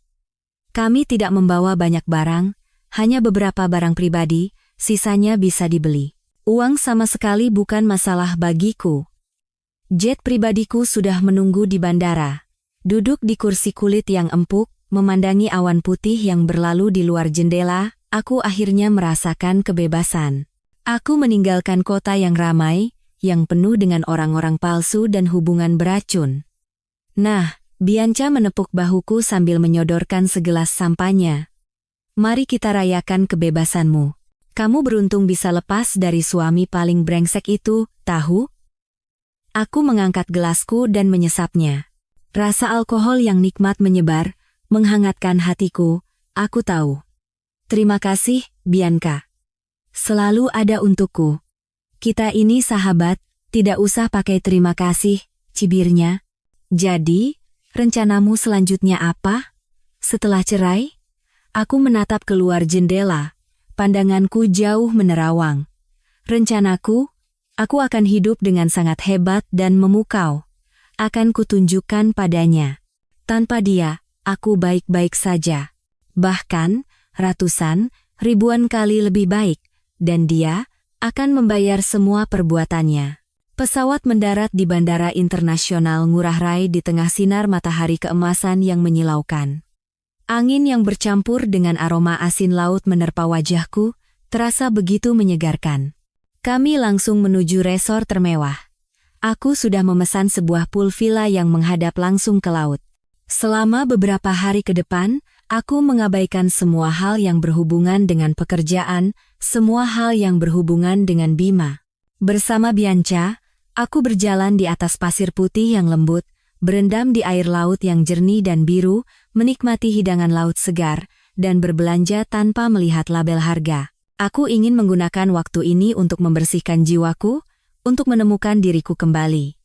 S1: Kami tidak membawa banyak barang, hanya beberapa barang pribadi, sisanya bisa dibeli. Uang sama sekali bukan masalah bagiku. Jet pribadiku sudah menunggu di bandara. Duduk di kursi kulit yang empuk, memandangi awan putih yang berlalu di luar jendela, aku akhirnya merasakan kebebasan. Aku meninggalkan kota yang ramai, yang penuh dengan orang-orang palsu dan hubungan beracun. Nah, Bianca menepuk bahuku sambil menyodorkan segelas sampanya. Mari kita rayakan kebebasanmu. Kamu beruntung bisa lepas dari suami paling brengsek itu, tahu? Aku mengangkat gelasku dan menyesapnya. Rasa alkohol yang nikmat menyebar, menghangatkan hatiku, aku tahu. Terima kasih, Bianca. Selalu ada untukku. Kita ini sahabat, tidak usah pakai terima kasih, cibirnya. Jadi, rencanamu selanjutnya apa? Setelah cerai? Aku menatap keluar jendela. Pandanganku jauh menerawang. Rencanaku, aku akan hidup dengan sangat hebat dan memukau. Akan kutunjukkan padanya. Tanpa dia, aku baik-baik saja. Bahkan, ratusan, ribuan kali lebih baik, dan dia akan membayar semua perbuatannya. Pesawat mendarat di Bandara Internasional Ngurah Rai di tengah sinar matahari keemasan yang menyilaukan. Angin yang bercampur dengan aroma asin laut menerpa wajahku, terasa begitu menyegarkan. Kami langsung menuju resor termewah. Aku sudah memesan sebuah pool villa yang menghadap langsung ke laut. Selama beberapa hari ke depan, aku mengabaikan semua hal yang berhubungan dengan pekerjaan, semua hal yang berhubungan dengan Bima. Bersama Bianca, aku berjalan di atas pasir putih yang lembut, berendam di air laut yang jernih dan biru, menikmati hidangan laut segar, dan berbelanja tanpa melihat label harga. Aku ingin menggunakan waktu ini untuk membersihkan jiwaku, untuk menemukan diriku kembali.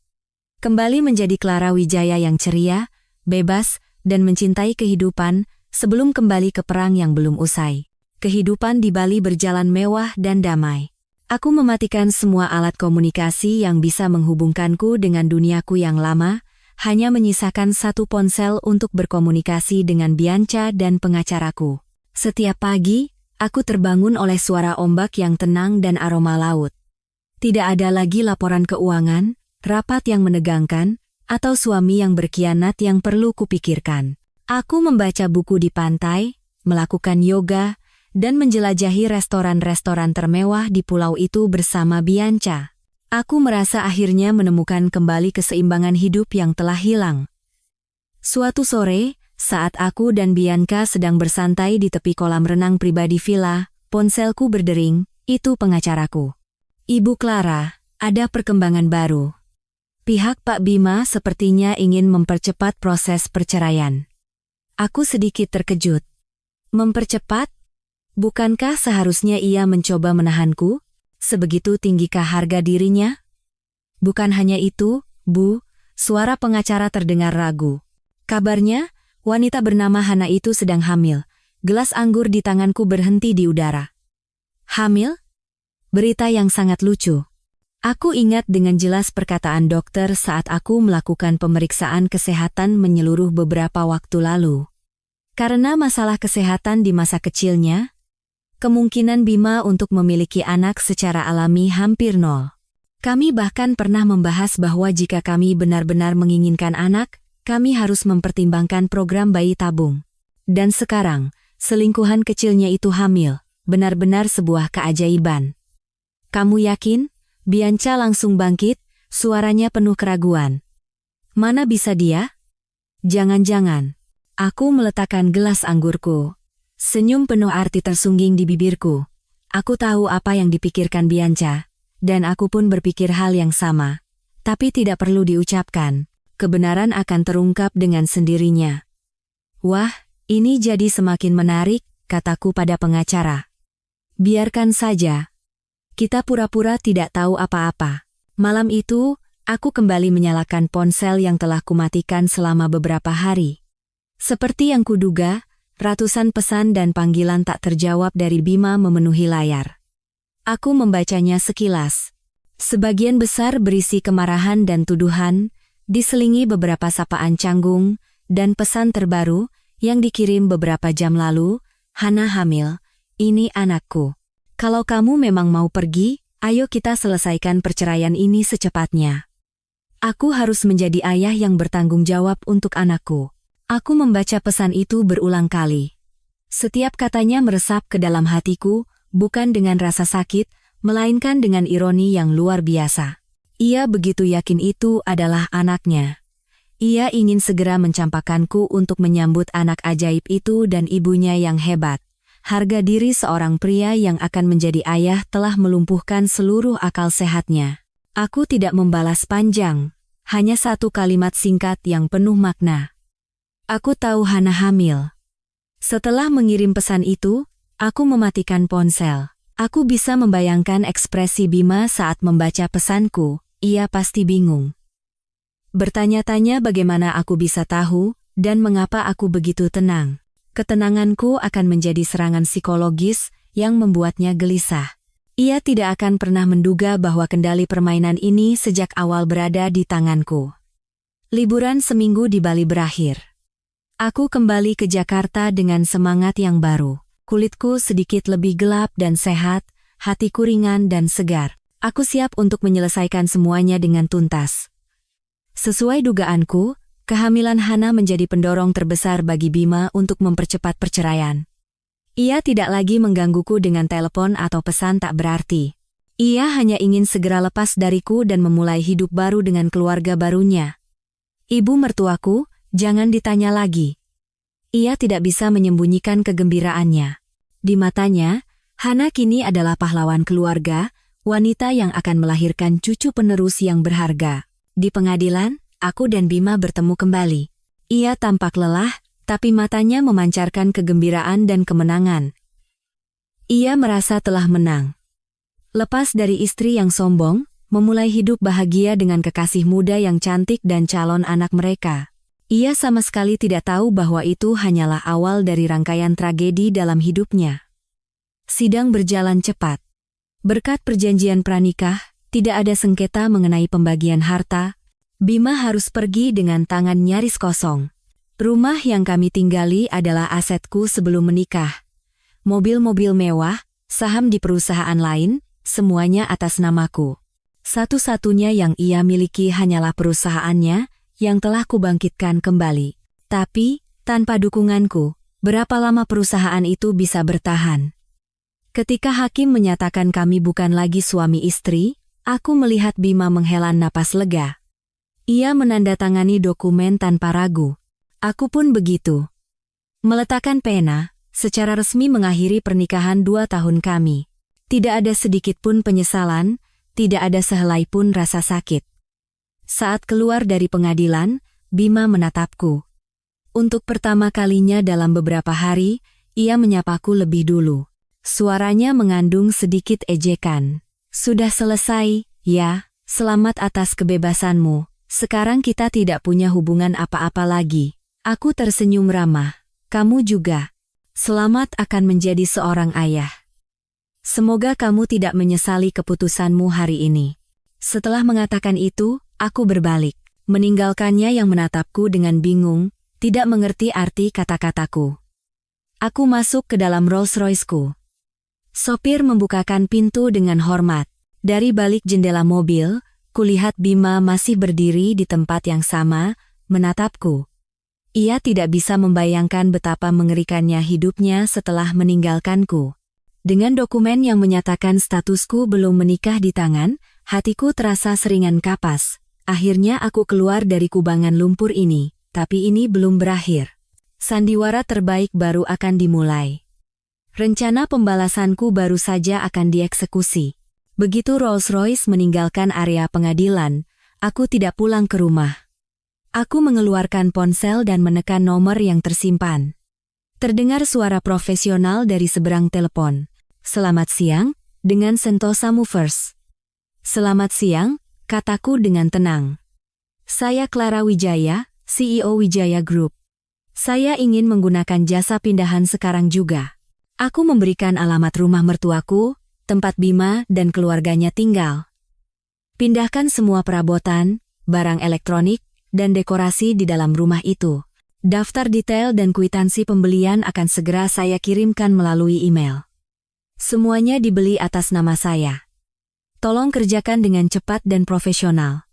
S1: Kembali menjadi Clara Wijaya yang ceria, bebas, dan mencintai kehidupan, sebelum kembali ke perang yang belum usai. Kehidupan di Bali berjalan mewah dan damai. Aku mematikan semua alat komunikasi yang bisa menghubungkanku dengan duniaku yang lama, hanya menyisakan satu ponsel untuk berkomunikasi dengan Bianca dan pengacaraku. Setiap pagi, aku terbangun oleh suara ombak yang tenang dan aroma laut. Tidak ada lagi laporan keuangan, rapat yang menegangkan, atau suami yang berkhianat yang perlu kupikirkan. Aku membaca buku di pantai, melakukan yoga, dan menjelajahi restoran-restoran termewah di pulau itu bersama Bianca. Aku merasa akhirnya menemukan kembali keseimbangan hidup yang telah hilang. Suatu sore, saat aku dan Bianca sedang bersantai di tepi kolam renang pribadi villa, ponselku berdering, itu pengacaraku. Ibu Clara, ada perkembangan baru. Pihak Pak Bima sepertinya ingin mempercepat proses perceraian. Aku sedikit terkejut. Mempercepat? Bukankah seharusnya ia mencoba menahanku? Sebegitu tinggikah harga dirinya? Bukan hanya itu, Bu, suara pengacara terdengar ragu. Kabarnya, wanita bernama Hana itu sedang hamil. Gelas anggur di tanganku berhenti di udara. Hamil? Berita yang sangat lucu. Aku ingat dengan jelas perkataan dokter saat aku melakukan pemeriksaan kesehatan menyeluruh beberapa waktu lalu. Karena masalah kesehatan di masa kecilnya, kemungkinan Bima untuk memiliki anak secara alami hampir nol. Kami bahkan pernah membahas bahwa jika kami benar-benar menginginkan anak, kami harus mempertimbangkan program bayi tabung. Dan sekarang, selingkuhan kecilnya itu hamil, benar-benar sebuah keajaiban. Kamu yakin? Bianca langsung bangkit, suaranya penuh keraguan. Mana bisa dia? Jangan-jangan. Aku meletakkan gelas anggurku. Senyum penuh arti tersungging di bibirku. Aku tahu apa yang dipikirkan Bianca, dan aku pun berpikir hal yang sama. Tapi tidak perlu diucapkan, kebenaran akan terungkap dengan sendirinya. Wah, ini jadi semakin menarik, kataku pada pengacara. Biarkan saja. Kita pura-pura tidak tahu apa-apa. Malam itu, aku kembali menyalakan ponsel yang telah kumatikan selama beberapa hari. Seperti yang kuduga, ratusan pesan dan panggilan tak terjawab dari Bima memenuhi layar. Aku membacanya sekilas. Sebagian besar berisi kemarahan dan tuduhan, diselingi beberapa sapaan canggung, dan pesan terbaru yang dikirim beberapa jam lalu, Hana hamil, ini anakku. Kalau kamu memang mau pergi, ayo kita selesaikan perceraian ini secepatnya. Aku harus menjadi ayah yang bertanggung jawab untuk anakku. Aku membaca pesan itu berulang kali. Setiap katanya meresap ke dalam hatiku, bukan dengan rasa sakit, melainkan dengan ironi yang luar biasa. Ia begitu yakin itu adalah anaknya. Ia ingin segera mencampakkanku untuk menyambut anak ajaib itu dan ibunya yang hebat. Harga diri seorang pria yang akan menjadi ayah telah melumpuhkan seluruh akal sehatnya. Aku tidak membalas panjang, hanya satu kalimat singkat yang penuh makna. Aku tahu Hana hamil. Setelah mengirim pesan itu, aku mematikan ponsel. Aku bisa membayangkan ekspresi Bima saat membaca pesanku, ia pasti bingung. Bertanya-tanya bagaimana aku bisa tahu, dan mengapa aku begitu tenang. Ketenanganku akan menjadi serangan psikologis yang membuatnya gelisah. Ia tidak akan pernah menduga bahwa kendali permainan ini sejak awal berada di tanganku. Liburan seminggu di Bali berakhir. Aku kembali ke Jakarta dengan semangat yang baru. Kulitku sedikit lebih gelap dan sehat, hatiku ringan dan segar. Aku siap untuk menyelesaikan semuanya dengan tuntas. Sesuai dugaanku, kehamilan Hana menjadi pendorong terbesar bagi Bima untuk mempercepat perceraian. Ia tidak lagi menggangguku dengan telepon atau pesan tak berarti. Ia hanya ingin segera lepas dariku dan memulai hidup baru dengan keluarga barunya. Ibu mertuaku, jangan ditanya lagi. Ia tidak bisa menyembunyikan kegembiraannya. Di matanya, Hana kini adalah pahlawan keluarga, wanita yang akan melahirkan cucu penerus yang berharga. Di pengadilan, aku dan Bima bertemu kembali. Ia tampak lelah, tapi matanya memancarkan kegembiraan dan kemenangan. Ia merasa telah menang. Lepas dari istri yang sombong, memulai hidup bahagia dengan kekasih muda yang cantik dan calon anak mereka. Ia sama sekali tidak tahu bahwa itu hanyalah awal dari rangkaian tragedi dalam hidupnya. Sidang berjalan cepat. Berkat perjanjian pranikah, tidak ada sengketa mengenai pembagian harta. Bima harus pergi dengan tangan nyaris kosong. Rumah yang kami tinggali adalah asetku sebelum menikah. Mobil-mobil mewah, saham di perusahaan lain, semuanya atas namaku. Satu-satunya yang ia miliki hanyalah perusahaannya, yang telah kubangkitkan kembali. Tapi, tanpa dukunganku, berapa lama perusahaan itu bisa bertahan? Ketika hakim menyatakan kami bukan lagi suami istri, aku melihat Bima menghela napas lega. Ia menandatangani dokumen tanpa ragu. Aku pun begitu. Meletakkan pena, secara resmi mengakhiri pernikahan 2 tahun kami. Tidak ada sedikit pun penyesalan, tidak ada sehelai pun rasa sakit. Saat keluar dari pengadilan, Bima menatapku. Untuk pertama kalinya dalam beberapa hari, ia menyapaku lebih dulu. Suaranya mengandung sedikit ejekan. Sudah selesai, ya, selamat atas kebebasanmu. Sekarang kita tidak punya hubungan apa-apa lagi. Aku tersenyum ramah. Kamu juga. Selamat akan menjadi seorang ayah. Semoga kamu tidak menyesali keputusanmu hari ini. Setelah mengatakan itu, aku berbalik, meninggalkannya yang menatapku dengan bingung, tidak mengerti arti kata-kataku. Aku masuk ke dalam Rolls-Royce-ku. Sopir membukakan pintu dengan hormat. Dari balik jendela mobil, kulihat Bima masih berdiri di tempat yang sama, menatapku. Ia tidak bisa membayangkan betapa mengerikannya hidupnya setelah meninggalkanku. Dengan dokumen yang menyatakan statusku belum menikah di tangan, hatiku terasa seringan kapas. Akhirnya aku keluar dari kubangan lumpur ini, tapi ini belum berakhir. Sandiwara terbaik baru akan dimulai. Rencana pembalasanku baru saja akan dieksekusi. Begitu Rolls-Royce meninggalkan area pengadilan, aku tidak pulang ke rumah. Aku mengeluarkan ponsel dan menekan nomor yang tersimpan. Terdengar suara profesional dari seberang telepon. Selamat siang, dengan Sentosa Movers. Selamat siang, kataku dengan tenang. Saya Clara Wijaya, CEO Wijaya Group. Saya ingin menggunakan jasa pindahan sekarang juga. Aku memberikan alamat rumah mertuaku, tempat Bima dan keluarganya tinggal. Pindahkan semua perabotan, barang elektronik, dan dekorasi di dalam rumah itu. Daftar detail dan kwitansi pembelian akan segera saya kirimkan melalui email. Semuanya dibeli atas nama saya. Tolong kerjakan dengan cepat dan profesional.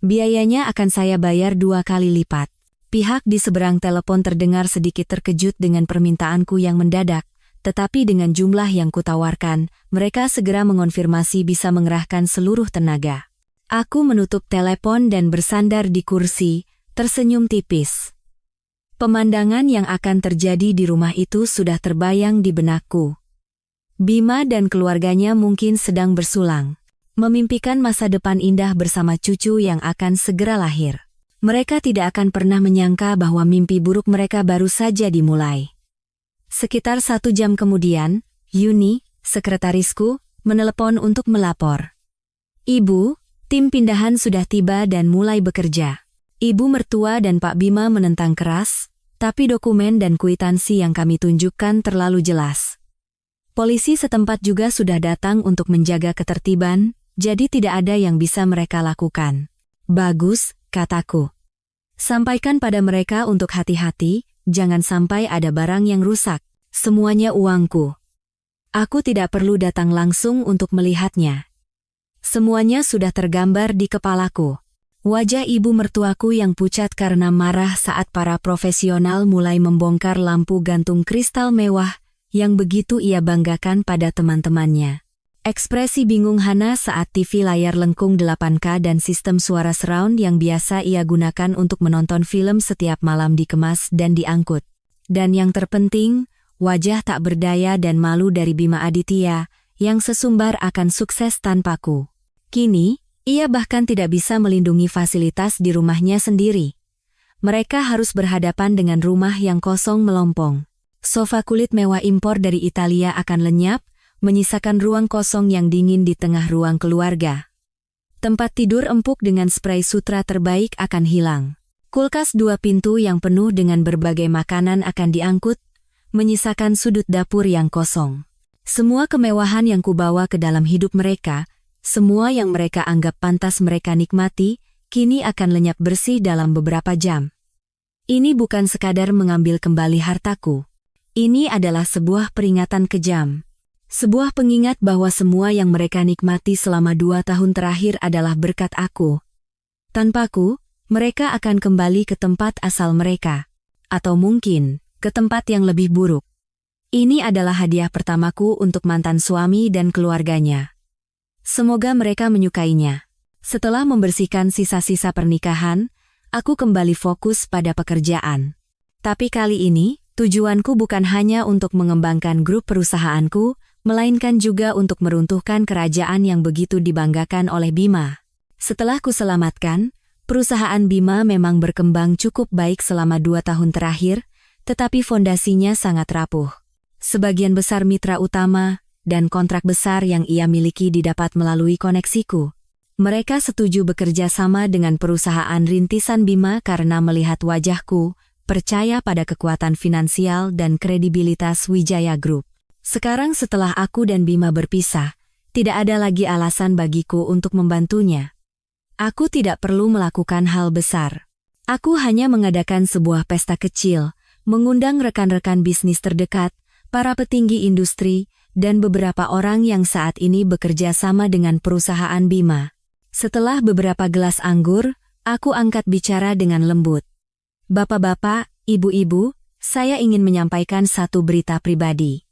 S1: Biayanya akan saya bayar 2 kali lipat. Pihak di seberang telepon terdengar sedikit terkejut dengan permintaanku yang mendadak, tetapi dengan jumlah yang kutawarkan, mereka segera mengonfirmasi bisa mengerahkan seluruh tenaga. Aku menutup telepon dan bersandar di kursi, tersenyum tipis. Pemandangan yang akan terjadi di rumah itu sudah terbayang di benakku. Bima dan keluarganya mungkin sedang bersulang, memimpikan masa depan indah bersama cucu yang akan segera lahir. Mereka tidak akan pernah menyangka bahwa mimpi buruk mereka baru saja dimulai. Sekitar 1 jam kemudian, Yuni, sekretarisku, menelepon untuk melapor. Ibu, tim pindahan sudah tiba dan mulai bekerja. Ibu mertua dan Pak Bima menentang keras, tapi dokumen dan kwitansi yang kami tunjukkan terlalu jelas. Polisi setempat juga sudah datang untuk menjaga ketertiban, jadi tidak ada yang bisa mereka lakukan. Bagus, kataku. Sampaikan pada mereka untuk hati-hati, jangan sampai ada barang yang rusak. Semuanya uangku. Aku tidak perlu datang langsung untuk melihatnya. Semuanya sudah tergambar di kepalaku. Wajah ibu mertuaku yang pucat karena marah saat para profesional mulai membongkar lampu gantung kristal mewah yang begitu ia banggakan pada teman-temannya. Ekspresi bingung Hana saat TV layar lengkung 8K dan sistem suara surround yang biasa ia gunakan untuk menonton film setiap malam dikemas dan diangkut. Dan yang terpenting, wajah tak berdaya dan malu dari Bima Aditya yang sesumbar akan sukses tanpaku. Kini, ia bahkan tidak bisa melindungi fasilitas di rumahnya sendiri. Mereka harus berhadapan dengan rumah yang kosong melompong. Sofa kulit mewah impor dari Italia akan lenyap, menyisakan ruang kosong yang dingin di tengah ruang keluarga. Tempat tidur empuk dengan spray sutra terbaik akan hilang. Kulkas 2 pintu yang penuh dengan berbagai makanan akan diangkut, menyisakan sudut dapur yang kosong. Semua kemewahan yang kubawa ke dalam hidup mereka, semua yang mereka anggap pantas mereka nikmati, kini akan lenyap bersih dalam beberapa jam. Ini bukan sekadar mengambil kembali hartaku. Ini adalah sebuah peringatan kejam. Sebuah pengingat bahwa semua yang mereka nikmati selama 2 tahun terakhir adalah berkat aku. Tanpaku, mereka akan kembali ke tempat asal mereka. Atau mungkin, ke tempat yang lebih buruk. Ini adalah hadiah pertamaku untuk mantan suami dan keluarganya. Semoga mereka menyukainya. Setelah membersihkan sisa-sisa pernikahan, aku kembali fokus pada pekerjaan. Tapi kali ini, tujuanku bukan hanya untuk mengembangkan grup perusahaanku, melainkan juga untuk meruntuhkan kerajaan yang begitu dibanggakan oleh Bima. Setelah kuselamatkan, perusahaan Bima memang berkembang cukup baik selama 2 tahun terakhir, tetapi fondasinya sangat rapuh. Sebagian besar mitra utama dan kontrak besar yang ia miliki didapat melalui koneksiku. Mereka setuju bekerja sama dengan perusahaan rintisan Bima karena melihat wajahku, percaya pada kekuatan finansial dan kredibilitas Wijaya Group. Sekarang setelah aku dan Bima berpisah, tidak ada lagi alasan bagiku untuk membantunya. Aku tidak perlu melakukan hal besar. Aku hanya mengadakan sebuah pesta kecil, mengundang rekan-rekan bisnis terdekat, para petinggi industri, dan beberapa orang yang saat ini bekerja sama dengan perusahaan Bima. Setelah beberapa gelas anggur, aku angkat bicara dengan lembut. Bapak-bapak, ibu-ibu, saya ingin menyampaikan satu berita pribadi.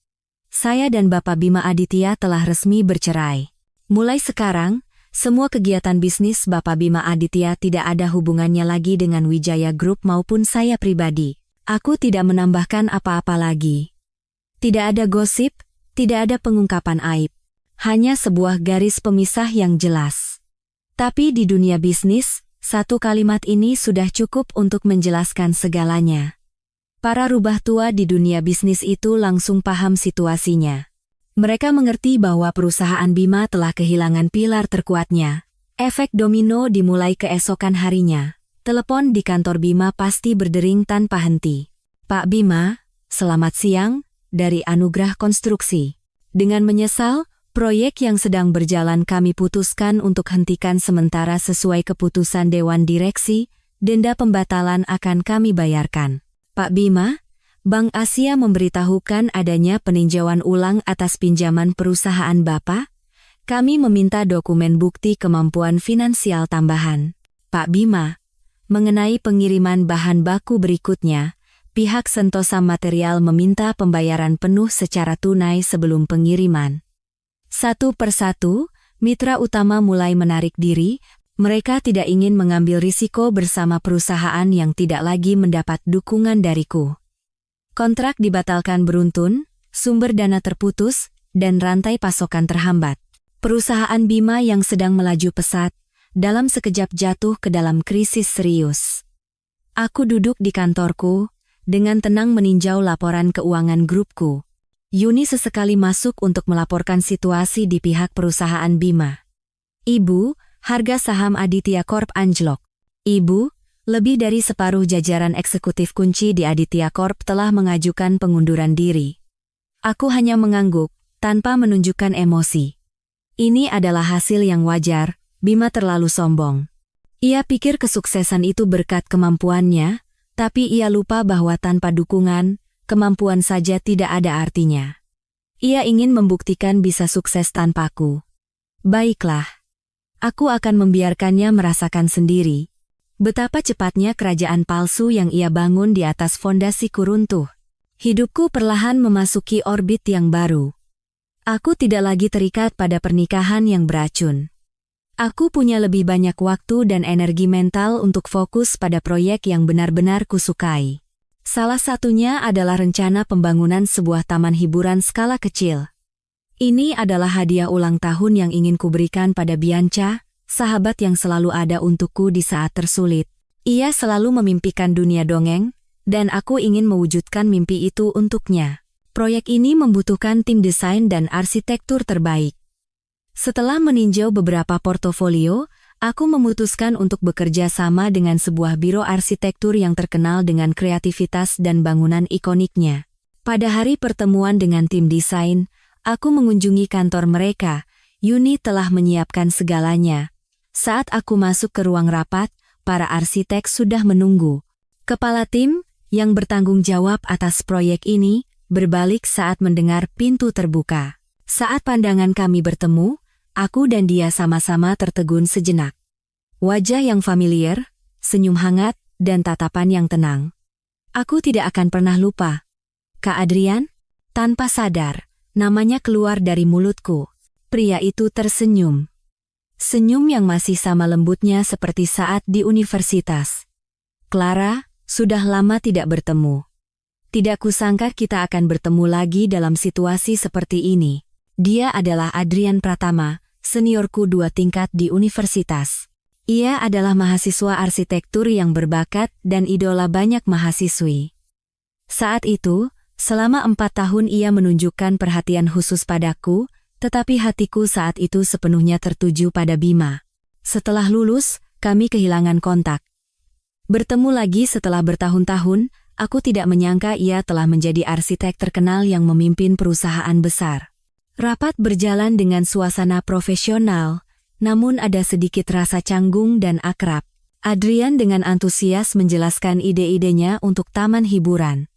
S1: Saya dan Bapak Bima Aditya telah resmi bercerai. Mulai sekarang, semua kegiatan bisnis Bapak Bima Aditya tidak ada hubungannya lagi dengan Wijaya Group maupun saya pribadi. Aku tidak menambahkan apa-apa lagi. Tidak ada gosip, tidak ada pengungkapan aib. Hanya sebuah garis pemisah yang jelas. Tapi di dunia bisnis, satu kalimat ini sudah cukup untuk menjelaskan segalanya. Para rubah tua di dunia bisnis itu langsung paham situasinya. Mereka mengerti bahwa perusahaan Bima telah kehilangan pilar terkuatnya. Efek domino dimulai keesokan harinya. Telepon di kantor Bima pasti berdering tanpa henti. Pak Bima, selamat siang, dari Anugrah Konstruksi. Dengan menyesal, proyek yang sedang berjalan kami putuskan untuk hentikan sementara sesuai keputusan Dewan Direksi, denda pembatalan akan kami bayarkan. Pak Bima, Bank Asia memberitahukan adanya peninjauan ulang atas pinjaman perusahaan Bapak. Kami meminta dokumen bukti kemampuan finansial tambahan. Pak Bima, mengenai pengiriman bahan baku berikutnya, pihak Sentosa Material meminta pembayaran penuh secara tunai sebelum pengiriman. Satu persatu, mitra utama mulai menarik diri. Mereka tidak ingin mengambil risiko bersama perusahaan yang tidak lagi mendapat dukungan dariku. Kontrak dibatalkan beruntun, sumber dana terputus, dan rantai pasokan terhambat. Perusahaan Bima yang sedang melaju pesat, dalam sekejap jatuh ke dalam krisis serius. Aku duduk di kantorku, dengan tenang meninjau laporan keuangan grupku. Yuni sesekali masuk untuk melaporkan situasi di pihak perusahaan Bima. Ibu, harga saham Aditya Corp anjlok. Ibu, lebih dari separuh jajaran eksekutif kunci di Aditya Corp telah mengajukan pengunduran diri. Aku hanya mengangguk, tanpa menunjukkan emosi. Ini adalah hasil yang wajar, Bima terlalu sombong. Ia pikir kesuksesan itu berkat kemampuannya, tapi ia lupa bahwa tanpa dukungan, kemampuan saja tidak ada artinya. Ia ingin membuktikan bisa sukses tanpaku. Baiklah. Aku akan membiarkannya merasakan sendiri betapa cepatnya kerajaan palsu yang ia bangun di atas fondasiku runtuh. Hidupku perlahan memasuki orbit yang baru. Aku tidak lagi terikat pada pernikahan yang beracun. Aku punya lebih banyak waktu dan energi mental untuk fokus pada proyek yang benar-benar kusukai. Salah satunya adalah rencana pembangunan sebuah taman hiburan skala kecil. Ini adalah hadiah ulang tahun yang ingin kuberikan pada Bianca, sahabat yang selalu ada untukku di saat tersulit. Ia selalu memimpikan dunia dongeng, dan aku ingin mewujudkan mimpi itu untuknya. Proyek ini membutuhkan tim desain dan arsitektur terbaik. Setelah meninjau beberapa portofolio, aku memutuskan untuk bekerja sama dengan sebuah biro arsitektur yang terkenal dengan kreativitas dan bangunan ikoniknya. Pada hari pertemuan dengan tim desain, aku mengunjungi kantor mereka. Yuni telah menyiapkan segalanya. Saat aku masuk ke ruang rapat, para arsitek sudah menunggu. Kepala tim, yang bertanggung jawab atas proyek ini, berbalik saat mendengar pintu terbuka. Saat pandangan kami bertemu, aku dan dia sama-sama tertegun sejenak. Wajah yang familiar, senyum hangat, dan tatapan yang tenang. Aku tidak akan pernah lupa. Kak Adrian? Tanpa sadar, namanya keluar dari mulutku. Pria itu tersenyum. Senyum yang masih sama lembutnya seperti saat di universitas. Clara, sudah lama tidak bertemu. Tidak kusangka kita akan bertemu lagi dalam situasi seperti ini. Dia adalah Adrian Pratama, seniorku 2 tingkat di universitas. Ia adalah mahasiswa arsitektur yang berbakat dan idola banyak mahasiswi. Saat itu, selama 4 tahun ia menunjukkan perhatian khusus padaku, tetapi hatiku saat itu sepenuhnya tertuju pada Bima. Setelah lulus, kami kehilangan kontak. Bertemu lagi setelah bertahun-tahun, aku tidak menyangka ia telah menjadi arsitek terkenal yang memimpin perusahaan besar. Rapat berjalan dengan suasana profesional, namun ada sedikit rasa canggung dan akrab. Adrian dengan antusias menjelaskan ide-idenya untuk taman hiburan.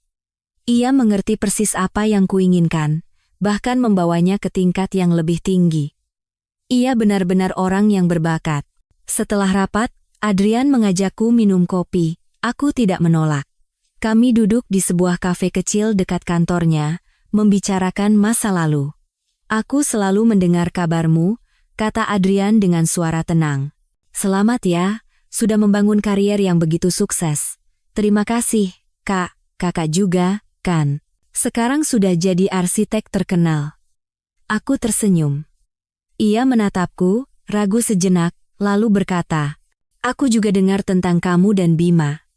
S1: Ia mengerti persis apa yang kuinginkan, bahkan membawanya ke tingkat yang lebih tinggi. Ia benar-benar orang yang berbakat. Setelah rapat, Adrian mengajakku minum kopi. Aku tidak menolak. Kami duduk di sebuah kafe kecil dekat kantornya, membicarakan masa lalu. Aku selalu mendengar kabarmu, kata Adrian dengan suara tenang. Selamat ya, sudah membangun karier yang begitu sukses. Terima kasih, Kak. Kakak juga, kan? Sekarang sudah jadi arsitek terkenal. Aku tersenyum. Ia menatapku, ragu sejenak, lalu berkata, aku juga dengar tentang kamu dan Bima.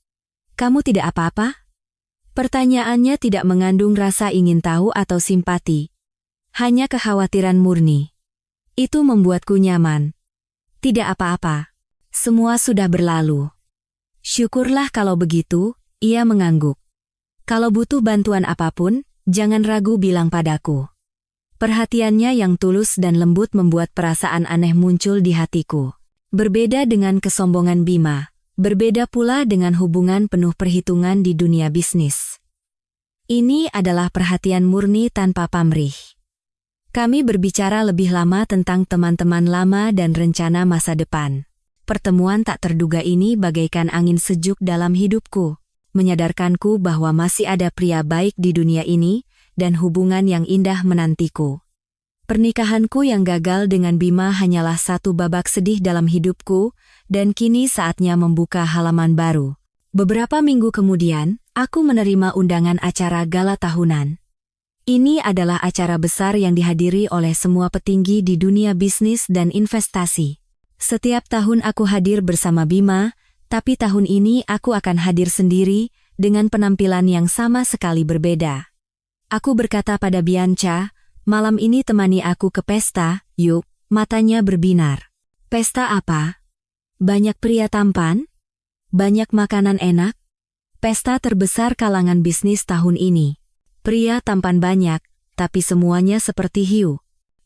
S1: Kamu tidak apa-apa? Pertanyaannya tidak mengandung rasa ingin tahu atau simpati. Hanya kekhawatiran murni. Itu membuatku nyaman. Tidak apa-apa. Semua sudah berlalu. Syukurlah kalau begitu, ia mengangguk. Kalau butuh bantuan apapun, jangan ragu bilang padaku. Perhatiannya yang tulus dan lembut membuat perasaan aneh muncul di hatiku. Berbeda dengan kesombongan Bima, berbeda pula dengan hubungan penuh perhitungan di dunia bisnis. Ini adalah perhatian murni tanpa pamrih. Kami berbicara lebih lama tentang teman-teman lama dan rencana masa depan. Pertemuan tak terduga ini bagaikan angin sejuk dalam hidupku, menyadarkanku bahwa masih ada pria baik di dunia ini, dan hubungan yang indah menantiku. Pernikahanku yang gagal dengan Bima hanyalah satu babak sedih dalam hidupku, dan kini saatnya membuka halaman baru. Beberapa minggu kemudian, aku menerima undangan acara gala tahunan. Ini adalah acara besar yang dihadiri oleh semua petinggi di dunia bisnis dan investasi. Setiap tahun aku hadir bersama Bima, tapi tahun ini aku akan hadir sendiri, dengan penampilan yang sama sekali berbeda. Aku berkata pada Bianca, malam ini temani aku ke pesta, yuk. Matanya berbinar. Pesta apa? Banyak pria tampan? Banyak makanan enak? Pesta terbesar kalangan bisnis tahun ini. Pria tampan banyak, tapi semuanya seperti hiu.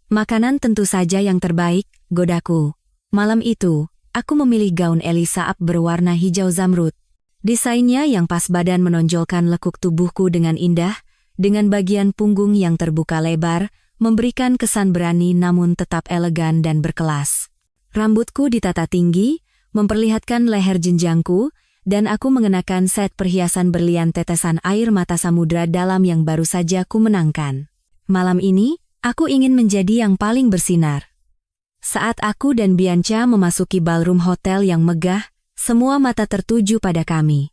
S1: Makanan tentu saja yang terbaik, godaku. Malam itu, aku memilih gaun Elisa berwarna hijau zamrud. Desainnya yang pas badan menonjolkan lekuk tubuhku dengan indah, dengan bagian punggung yang terbuka lebar, memberikan kesan berani namun tetap elegan dan berkelas. Rambutku ditata tinggi, memperlihatkan leher jenjangku, dan aku mengenakan set perhiasan berlian tetesan air mata samudra dalam yang baru saja ku menangkan. Malam ini, aku ingin menjadi yang paling bersinar. Saat aku dan Bianca memasuki ballroom hotel yang megah, semua mata tertuju pada kami.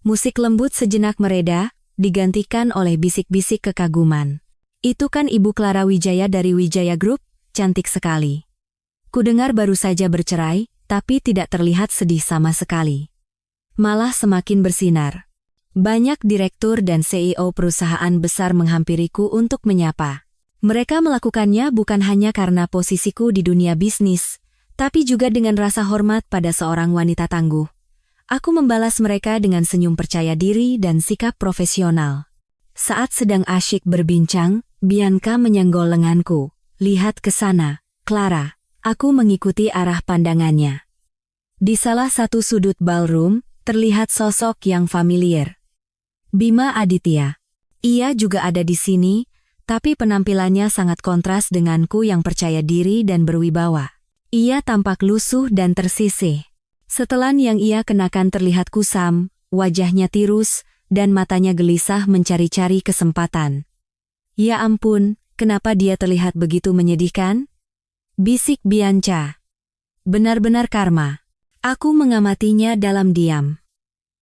S1: Musik lembut sejenak mereda, digantikan oleh bisik-bisik kekaguman. Itu kan Ibu Clara Wijaya dari Wijaya Group, cantik sekali. Kudengar baru saja bercerai, tapi tidak terlihat sedih sama sekali. Malah semakin bersinar. Banyak direktur dan CEO perusahaan besar menghampiriku untuk menyapa. Mereka melakukannya bukan hanya karena posisiku di dunia bisnis, tapi juga dengan rasa hormat pada seorang wanita tangguh. Aku membalas mereka dengan senyum percaya diri dan sikap profesional. Saat sedang asyik berbincang, Bianca menyenggol lenganku. Lihat ke sana, Clara. Aku mengikuti arah pandangannya. Di salah satu sudut ballroom, terlihat sosok yang familiar. Bima Aditya. Ia juga ada di sini, tapi penampilannya sangat kontras denganku yang percaya diri dan berwibawa. Ia tampak lusuh dan tersisih. Setelan yang ia kenakan terlihat kusam, wajahnya tirus, dan matanya gelisah mencari-cari kesempatan. Ya ampun, kenapa dia terlihat begitu menyedihkan? Bisik Bianca. Benar-benar karma. Aku mengamatinya dalam diam.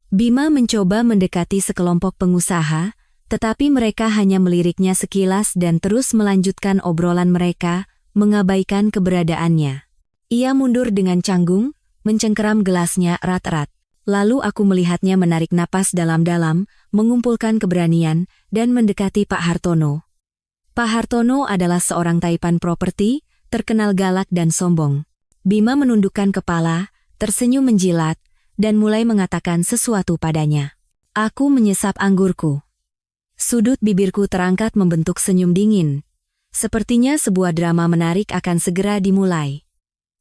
S1: Bima mencoba mendekati sekelompok pengusaha, tetapi mereka hanya meliriknya sekilas dan terus melanjutkan obrolan mereka, mengabaikan keberadaannya. Ia mundur dengan canggung, mencengkeram gelasnya erat-erat. Lalu aku melihatnya menarik napas dalam-dalam, mengumpulkan keberanian, dan mendekati Pak Hartono. Pak Hartono adalah seorang taipan properti, terkenal galak dan sombong. Bima menundukkan kepala, tersenyum menjilat, dan mulai mengatakan sesuatu padanya. Aku menyesap anggurku. Sudut bibirku terangkat membentuk senyum dingin. Sepertinya sebuah drama menarik akan segera dimulai.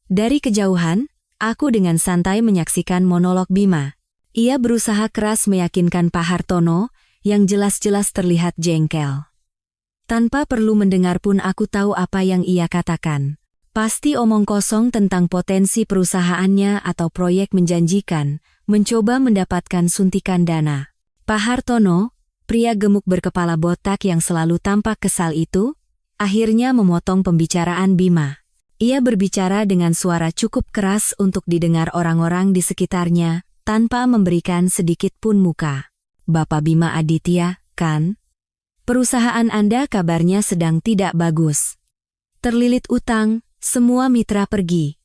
S1: Dari kejauhan, aku dengan santai menyaksikan monolog Bima. Ia berusaha keras meyakinkan Pak Hartono, yang jelas-jelas terlihat jengkel. Tanpa perlu mendengar pun aku tahu apa yang ia katakan. Pasti omong kosong tentang potensi perusahaannya atau proyek menjanjikan, mencoba mendapatkan suntikan dana. Pak Hartono, pria gemuk berkepala botak yang selalu tampak kesal itu, akhirnya memotong pembicaraan Bima. Ia berbicara dengan suara cukup keras untuk didengar orang-orang di sekitarnya, tanpa memberikan sedikit pun muka. Bapak Bima Aditya, kan? Perusahaan Anda kabarnya sedang tidak bagus. Terlilit utang, semua mitra pergi.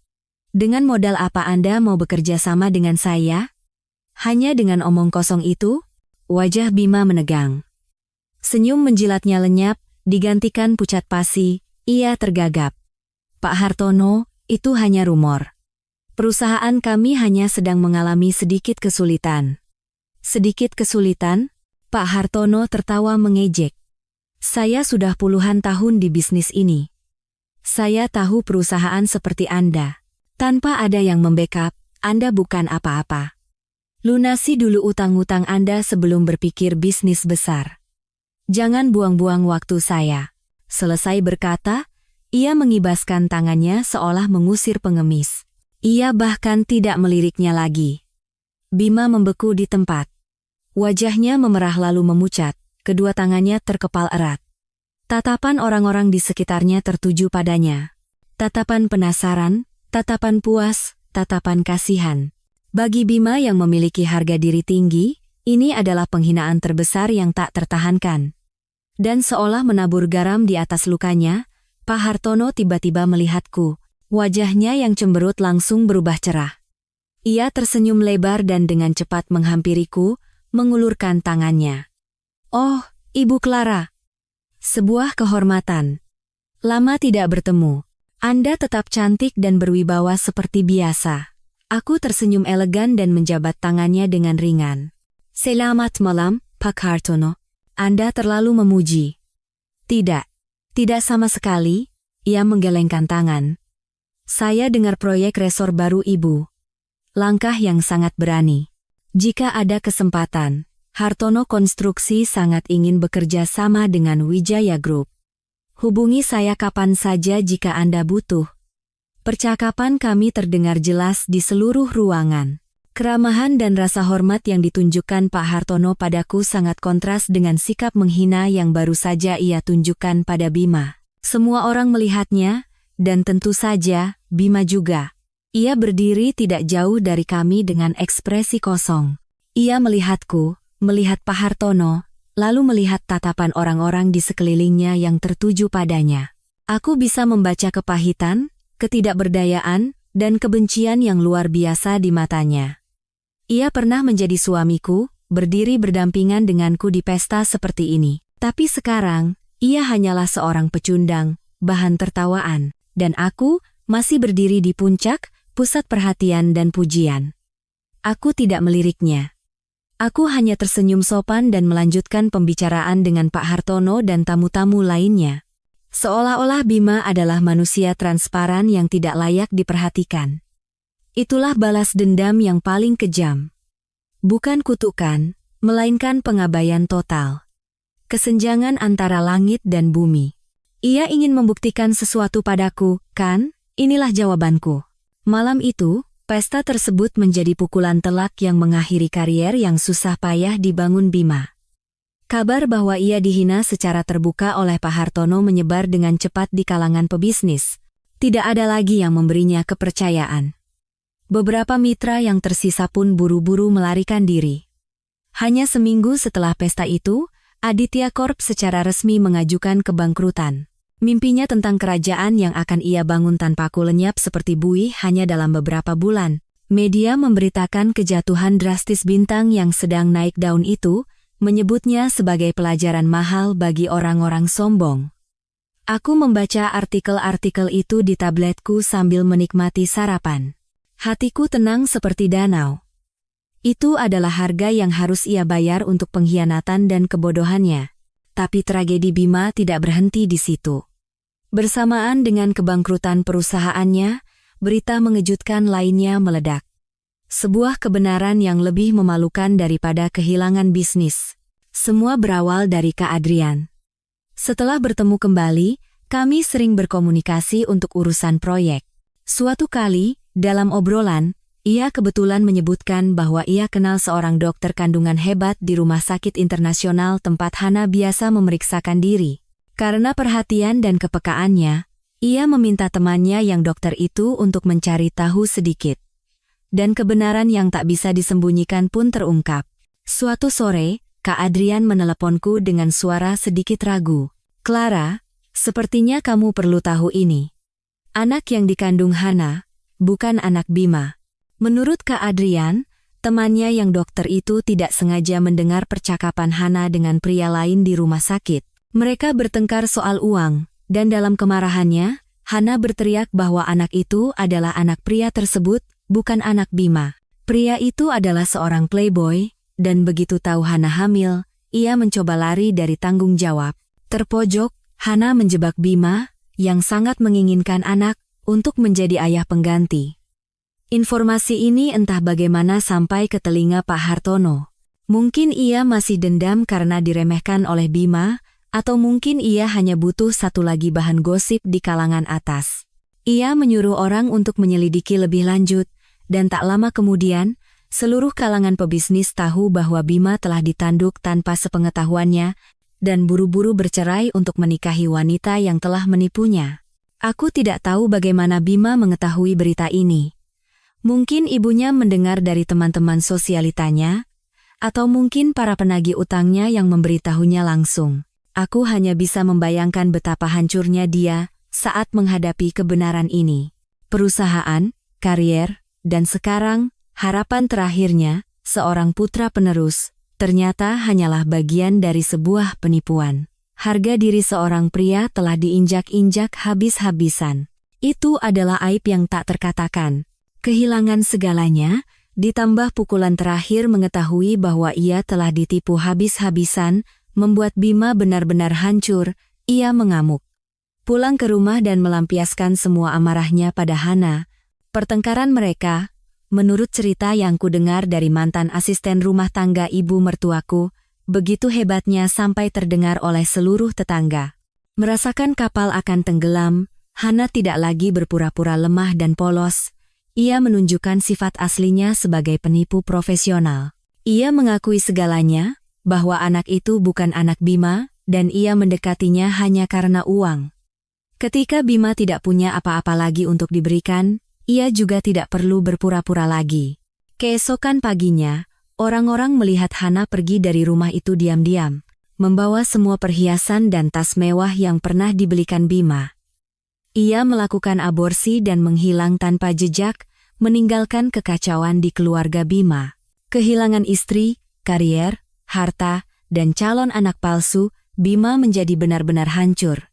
S1: Dengan modal apa Anda mau bekerja sama dengan saya? Hanya dengan omong kosong itu? Wajah Bima menegang. Senyum menjilatnya lenyap, digantikan pucat pasi, ia tergagap. Pak Hartono, itu hanya rumor. Perusahaan kami hanya sedang mengalami sedikit kesulitan. Sedikit kesulitan? Pak Hartono tertawa mengejek. Saya sudah puluhan tahun di bisnis ini. Saya tahu perusahaan seperti Anda. Tanpa ada yang membackup, Anda bukan apa-apa. Lunasi dulu utang-utang Anda sebelum berpikir bisnis besar. Jangan buang-buang waktu saya. Selesai berkata, ia mengibaskan tangannya seolah mengusir pengemis. Ia bahkan tidak meliriknya lagi. Bima membeku di tempat. Wajahnya memerah lalu memucat, kedua tangannya terkepal erat. Tatapan orang-orang di sekitarnya tertuju padanya. Tatapan penasaran, tatapan puas, tatapan kasihan. Bagi Bima yang memiliki harga diri tinggi, ini adalah penghinaan terbesar yang tak tertahankan. Dan seolah menabur garam di atas lukanya, Pak Hartono tiba-tiba melihatku. Wajahnya yang cemberut langsung berubah cerah. Ia tersenyum lebar dan dengan cepat menghampiriku, mengulurkan tangannya. Oh, Ibu Clara. Sebuah kehormatan. Lama tidak bertemu. Anda tetap cantik dan berwibawa seperti biasa. Aku tersenyum elegan dan menjabat tangannya dengan ringan. Selamat malam, Pak Hartono. Anda terlalu memuji. Tidak. Tidak sama sekali, ia menggelengkan tangan. Saya dengar proyek resor baru Ibu. Langkah yang sangat berani. Jika ada kesempatan, Hartono Konstruksi sangat ingin bekerja sama dengan Wijaya Group. Hubungi saya kapan saja jika Anda butuh. Percakapan kami terdengar jelas di seluruh ruangan. Keramahan dan rasa hormat yang ditunjukkan Pak Hartono padaku sangat kontras dengan sikap menghina yang baru saja ia tunjukkan pada Bima. Semua orang melihatnya, dan tentu saja, Bima juga. Ia berdiri tidak jauh dari kami dengan ekspresi kosong. Ia melihatku, melihat Pak Hartono, lalu melihat tatapan orang-orang di sekelilingnya yang tertuju padanya. Aku bisa membaca kepahitan, ketidakberdayaan, dan kebencian yang luar biasa di matanya. Ia pernah menjadi suamiku, berdiri berdampingan denganku di pesta seperti ini. Tapi sekarang, ia hanyalah seorang pecundang, bahan tertawaan. Dan aku, masih berdiri di puncak, pusat perhatian dan pujian. Aku tidak meliriknya. Aku hanya tersenyum sopan dan melanjutkan pembicaraan dengan Pak Hartono dan tamu-tamu lainnya. Seolah-olah Bima adalah manusia transparan yang tidak layak diperhatikan. Itulah balas dendam yang paling kejam. Bukan kutukan, melainkan pengabaian total. Kesenjangan antara langit dan bumi. Ia ingin membuktikan sesuatu padaku, kan? Inilah jawabanku. Malam itu, pesta tersebut menjadi pukulan telak yang mengakhiri karier yang susah payah dibangun Bima. Kabar bahwa ia dihina secara terbuka oleh Pak Hartono menyebar dengan cepat di kalangan pebisnis. Tidak ada lagi yang memberinya kepercayaan. Beberapa mitra yang tersisa pun buru-buru melarikan diri. Hanya seminggu setelah pesta itu, Aditya Corp secara resmi mengajukan kebangkrutan. Mimpinya tentang kerajaan yang akan ia bangun tanpaku lenyap seperti buih hanya dalam beberapa bulan. Media memberitakan kejatuhan drastis bintang yang sedang naik daun itu, menyebutnya sebagai pelajaran mahal bagi orang-orang sombong. Aku membaca artikel-artikel itu di tabletku sambil menikmati sarapan. Hatiku tenang seperti danau. Itu adalah harga yang harus ia bayar untuk pengkhianatan dan kebodohannya. Tapi tragedi Bima tidak berhenti di situ. Bersamaan dengan kebangkrutan perusahaannya, berita mengejutkan lainnya meledak. Sebuah kebenaran yang lebih memalukan daripada kehilangan bisnis. Semua berawal dari Kak Adrian. Setelah bertemu kembali, kami sering berkomunikasi untuk urusan proyek. Suatu kali, dalam obrolan, ia kebetulan menyebutkan bahwa ia kenal seorang dokter kandungan hebat di rumah sakit internasional tempat Hana biasa memeriksakan diri. Karena perhatian dan kepekaannya, ia meminta temannya yang dokter itu untuk mencari tahu sedikit. Dan kebenaran yang tak bisa disembunyikan pun terungkap. Suatu sore, Kak Adrian meneleponku dengan suara sedikit ragu. "Clara, sepertinya kamu perlu tahu ini. Anak yang dikandung Hana, bukan anak Bima." Menurut Kak Adrian, temannya yang dokter itu tidak sengaja mendengar percakapan Hana dengan pria lain di rumah sakit. Mereka bertengkar soal uang, dan dalam kemarahannya, Hana berteriak bahwa anak itu adalah anak pria tersebut, bukan anak Bima. Pria itu adalah seorang playboy, dan begitu tahu Hana hamil, ia mencoba lari dari tanggung jawab. Terpojok, Hana menjebak Bima, yang sangat menginginkan anak, untuk menjadi ayah pengganti. Informasi ini entah bagaimana sampai ke telinga Pak Hartono. Mungkin ia masih dendam karena diremehkan oleh Bima, atau mungkin ia hanya butuh satu lagi bahan gosip di kalangan atas. Ia menyuruh orang untuk menyelidiki lebih lanjut, dan tak lama kemudian, seluruh kalangan pebisnis tahu bahwa Bima telah ditanduk tanpa sepengetahuannya, dan buru-buru bercerai untuk menikahi wanita yang telah menipunya. Aku tidak tahu bagaimana Bima mengetahui berita ini. Mungkin ibunya mendengar dari teman-teman sosialitanya, atau mungkin para penagih utangnya yang memberitahunya langsung. Aku hanya bisa membayangkan betapa hancurnya dia saat menghadapi kebenaran ini. Perusahaan, karier, dan sekarang, harapan terakhirnya, seorang putra penerus, ternyata hanyalah bagian dari sebuah penipuan. Harga diri seorang pria telah diinjak-injak habis-habisan. Itu adalah aib yang tak terkatakan. Kehilangan segalanya, ditambah pukulan terakhir mengetahui bahwa ia telah ditipu habis-habisan, membuat Bima benar-benar hancur. Ia mengamuk. Pulang ke rumah dan melampiaskan semua amarahnya pada Hana. Pertengkaran mereka, menurut cerita yang kudengar dari mantan asisten rumah tangga ibu mertuaku, begitu hebatnya sampai terdengar oleh seluruh tetangga. Merasakan kapal akan tenggelam, Hana tidak lagi berpura-pura lemah dan polos. Ia menunjukkan sifat aslinya sebagai penipu profesional. Ia mengakui segalanya, bahwa anak itu bukan anak Bima, dan ia mendekatinya hanya karena uang. Ketika Bima tidak punya apa-apa lagi untuk diberikan, ia juga tidak perlu berpura-pura lagi. Keesokan paginya, orang-orang melihat Hana pergi dari rumah itu diam-diam, membawa semua perhiasan dan tas mewah yang pernah dibelikan Bima. Ia melakukan aborsi dan menghilang tanpa jejak, meninggalkan kekacauan di keluarga Bima. Kehilangan istri, karier, harta, dan calon anak palsu, Bima menjadi benar-benar hancur.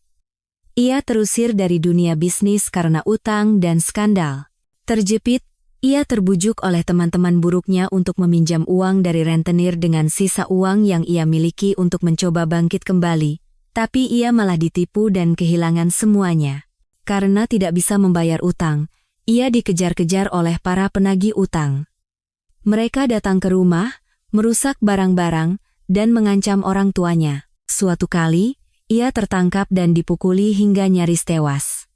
S1: Ia terusir dari dunia bisnis karena utang dan skandal. Terjepit, ia terbujuk oleh teman-teman buruknya untuk meminjam uang dari rentenir dengan sisa uang yang ia miliki untuk mencoba bangkit kembali, tapi ia malah ditipu dan kehilangan semuanya. Karena tidak bisa membayar utang, ia dikejar-kejar oleh para penagih utang. Mereka datang ke rumah, merusak barang-barang, dan mengancam orang tuanya. Suatu kali, ia tertangkap dan dipukuli hingga nyaris tewas.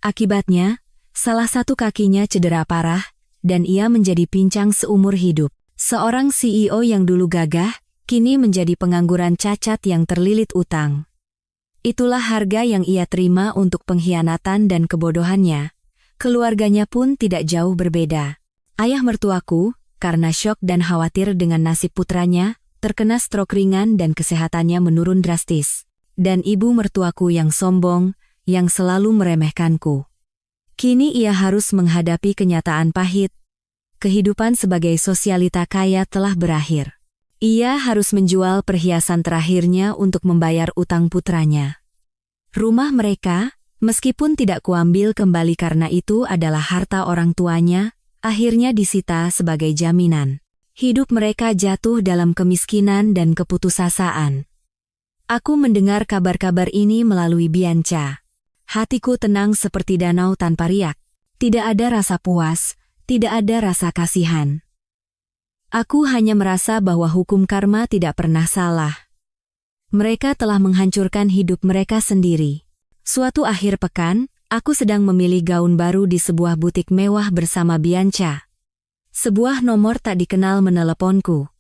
S1: Akibatnya, salah satu kakinya cedera parah, dan ia menjadi pincang seumur hidup. Seorang CEO yang dulu gagah, kini menjadi pengangguran cacat yang terlilit utang. Itulah harga yang ia terima untuk pengkhianatan dan kebodohannya. Keluarganya pun tidak jauh berbeda. Ayah mertuaku, karena syok dan khawatir dengan nasib putranya, terkena stroke ringan dan kesehatannya menurun drastis. Dan ibu mertuaku yang sombong, yang selalu meremehkanku. Kini ia harus menghadapi kenyataan pahit. Kehidupan sebagai sosialita kaya telah berakhir. Ia harus menjual perhiasan terakhirnya untuk membayar utang putranya. Rumah mereka, meskipun tidak kuambil kembali karena itu adalah harta orang tuanya, akhirnya disita sebagai jaminan. Hidup mereka jatuh dalam kemiskinan dan keputusasaan. Aku mendengar kabar-kabar ini melalui Bianca. Hatiku tenang seperti danau tanpa riak. Tidak ada rasa puas, tidak ada rasa kasihan. Aku hanya merasa bahwa hukum karma tidak pernah salah. Mereka telah menghancurkan hidup mereka sendiri. Suatu akhir pekan, aku sedang memilih gaun baru di sebuah butik mewah bersama Bianca. Sebuah nomor tak dikenal meneleponku.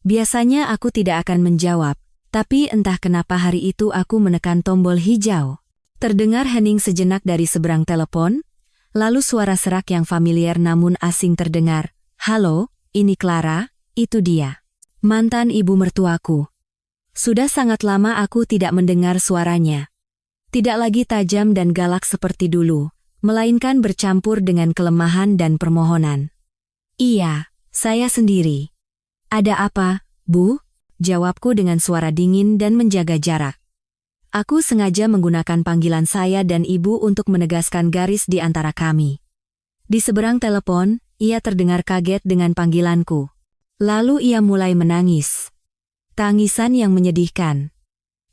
S1: Biasanya aku tidak akan menjawab. Tapi entah kenapa hari itu aku menekan tombol hijau. Terdengar hening sejenak dari seberang telepon, lalu suara serak yang familiar namun asing terdengar. Halo, ini Clara, itu dia. Mantan ibu mertuaku. Sudah sangat lama aku tidak mendengar suaranya. Tidak lagi tajam dan galak seperti dulu, melainkan bercampur dengan kelemahan dan permohonan. Iya, saya sendiri. Ada apa, Bu? Jawabku dengan suara dingin dan menjaga jarak. Aku sengaja menggunakan panggilan saya dan ibu untuk menegaskan garis di antara kami. Di seberang telepon, ia terdengar kaget dengan panggilanku. Lalu ia mulai menangis. Tangisan yang menyedihkan.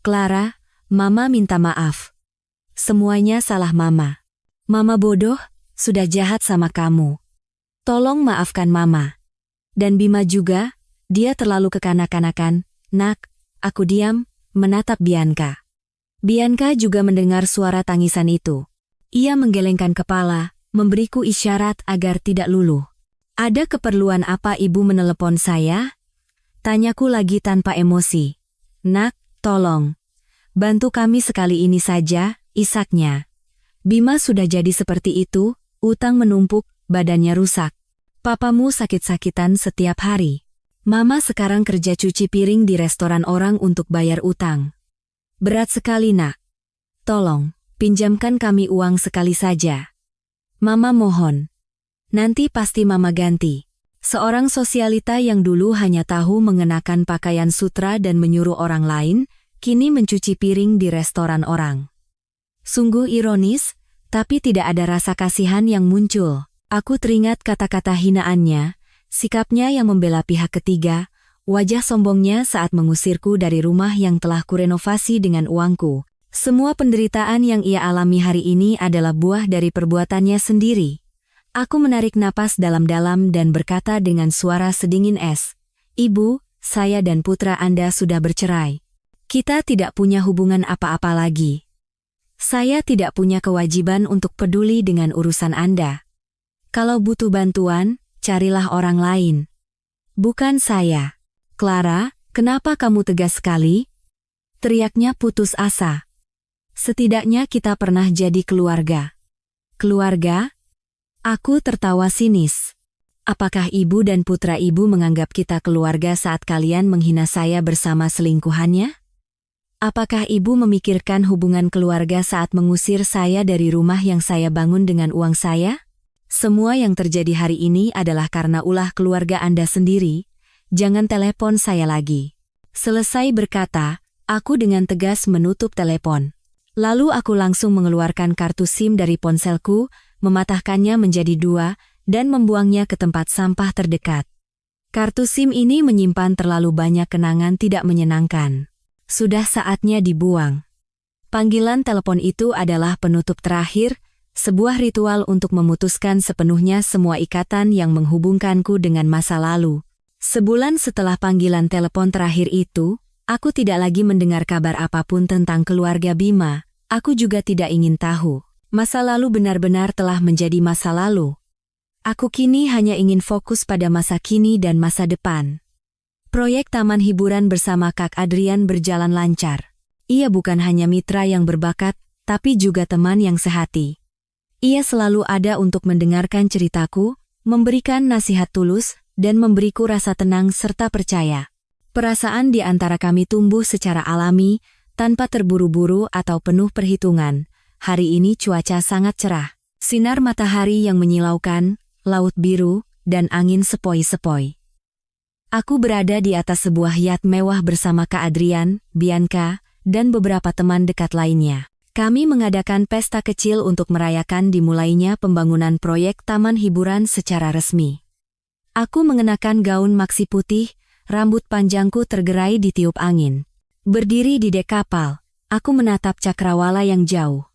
S1: Clara, Mama minta maaf. Semuanya salah Mama. Mama bodoh, sudah jahat sama kamu. Tolong maafkan Mama. Dan Bima juga. Dia terlalu kekanak-kanakan. Nak, aku diam, menatap Bianca. Bianca juga mendengar suara tangisan itu. Ia menggelengkan kepala, memberiku isyarat agar tidak luluh. Ada keperluan apa ibu menelepon saya? Tanyaku lagi tanpa emosi. Nak, tolong. Bantu kami sekali ini saja, isaknya. Bima sudah jadi seperti itu, utang menumpuk, badannya rusak. Papamu sakit-sakitan setiap hari. Mama sekarang kerja cuci piring di restoran orang untuk bayar utang. Berat sekali nak. Tolong, pinjamkan kami uang sekali saja. Mama mohon. Nanti pasti Mama ganti. Seorang sosialita yang dulu hanya tahu mengenakan pakaian sutra dan menyuruh orang lain, kini mencuci piring di restoran orang. Sungguh ironis, tapi tidak ada rasa kasihan yang muncul. Aku teringat kata-kata hinaannya, sikapnya yang membela pihak ketiga, wajah sombongnya saat mengusirku dari rumah yang telah kurenovasi dengan uangku. Semua penderitaan yang ia alami hari ini adalah buah dari perbuatannya sendiri. Aku menarik napas dalam-dalam dan berkata dengan suara sedingin es, "Ibu, saya dan putra Anda sudah bercerai. Kita tidak punya hubungan apa-apa lagi. Saya tidak punya kewajiban untuk peduli dengan urusan Anda. Kalau butuh bantuan, carilah orang lain. Bukan saya." "Clara, kenapa kamu tegas sekali?" teriaknya putus asa. "Setidaknya kita pernah jadi keluarga." "Keluarga?" Aku tertawa sinis. "Apakah ibu dan putra ibu menganggap kita keluarga saat kalian menghina saya bersama selingkuhannya? Apakah ibu memikirkan hubungan keluarga saat mengusir saya dari rumah yang saya bangun dengan uang saya? Semua yang terjadi hari ini adalah karena ulah keluarga Anda sendiri. Jangan telepon saya lagi." Selesai berkata, aku dengan tegas menutup telepon. Lalu aku langsung mengeluarkan kartu SIM dari ponselku, mematahkannya menjadi 2, dan membuangnya ke tempat sampah terdekat. Kartu SIM ini menyimpan terlalu banyak kenangan tidak menyenangkan. Sudah saatnya dibuang. Panggilan telepon itu adalah penutup terakhir, sebuah ritual untuk memutuskan sepenuhnya semua ikatan yang menghubungkanku dengan masa lalu. Sebulan setelah panggilan telepon terakhir itu, aku tidak lagi mendengar kabar apapun tentang keluarga Bima. Aku juga tidak ingin tahu. Masa lalu benar-benar telah menjadi masa lalu. Aku kini hanya ingin fokus pada masa kini dan masa depan. Proyek taman hiburan bersama Kak Adrian berjalan lancar. Ia bukan hanya mitra yang berbakat, tapi juga teman yang sehati. Ia selalu ada untuk mendengarkan ceritaku, memberikan nasihat tulus, dan memberiku rasa tenang serta percaya. Perasaan di antara kami tumbuh secara alami, tanpa terburu-buru atau penuh perhitungan. Hari ini cuaca sangat cerah. Sinar matahari yang menyilaukan, laut biru, dan angin sepoi-sepoi. Aku berada di atas sebuah yacht mewah bersama Kak Adrian, Bianca, dan beberapa teman dekat lainnya. Kami mengadakan pesta kecil untuk merayakan dimulainya pembangunan proyek taman hiburan secara resmi. Aku mengenakan gaun maksi putih, rambut panjangku tergerai di tiup angin. Berdiri di dek kapal, aku menatap cakrawala yang jauh.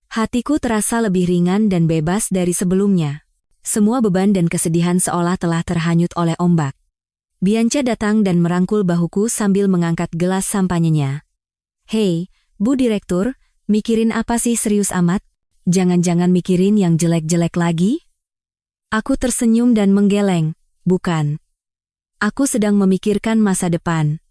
S1: Hatiku terasa lebih ringan dan bebas dari sebelumnya. Semua beban dan kesedihan seolah telah terhanyut oleh ombak. Bianca datang dan merangkul bahuku sambil mengangkat gelas sampanyenya. "Hei, Bu Direktur, mikirin apa sih serius amat? Jangan-jangan mikirin yang jelek-jelek lagi?" Aku tersenyum dan menggeleng. "Bukan. Aku sedang memikirkan masa depan.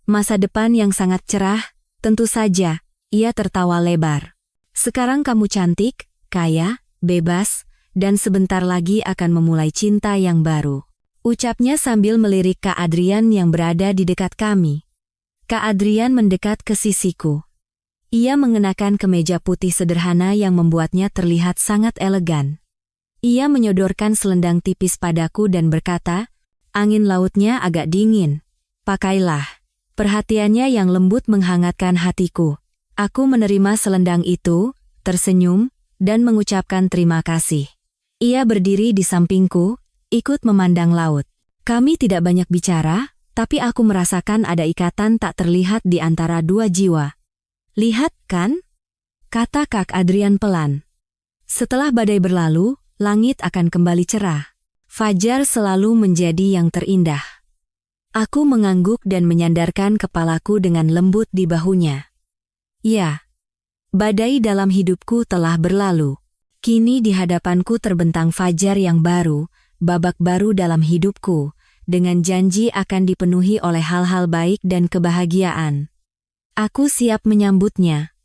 S1: Masa depan yang sangat cerah, tentu saja." Ia tertawa lebar. "Sekarang kamu cantik, kaya, bebas, dan sebentar lagi akan memulai cinta yang baru," ucapnya sambil melirik Kak Adrian yang berada di dekat kami. Kak Adrian mendekat ke sisiku. Ia mengenakan kemeja putih sederhana yang membuatnya terlihat sangat elegan. Ia menyodorkan selendang tipis padaku dan berkata, "Angin lautnya agak dingin. Pakailah." Perhatiannya yang lembut menghangatkan hatiku. Aku menerima selendang itu, tersenyum, dan mengucapkan terima kasih. Ia berdiri di sampingku, ikut memandang laut. Kami tidak banyak bicara, tapi aku merasakan ada ikatan tak terlihat di antara dua jiwa. "Lihat, kan?" kata Kak Adrian pelan. "Setelah badai berlalu, langit akan kembali cerah. Fajar selalu menjadi yang terindah." Aku mengangguk dan menyandarkan kepalaku dengan lembut di bahunya. Ya, badai dalam hidupku telah berlalu. Kini di hadapanku terbentang fajar yang baru, babak baru dalam hidupku, dengan janji akan dipenuhi oleh hal-hal baik dan kebahagiaan. Aku siap menyambutnya.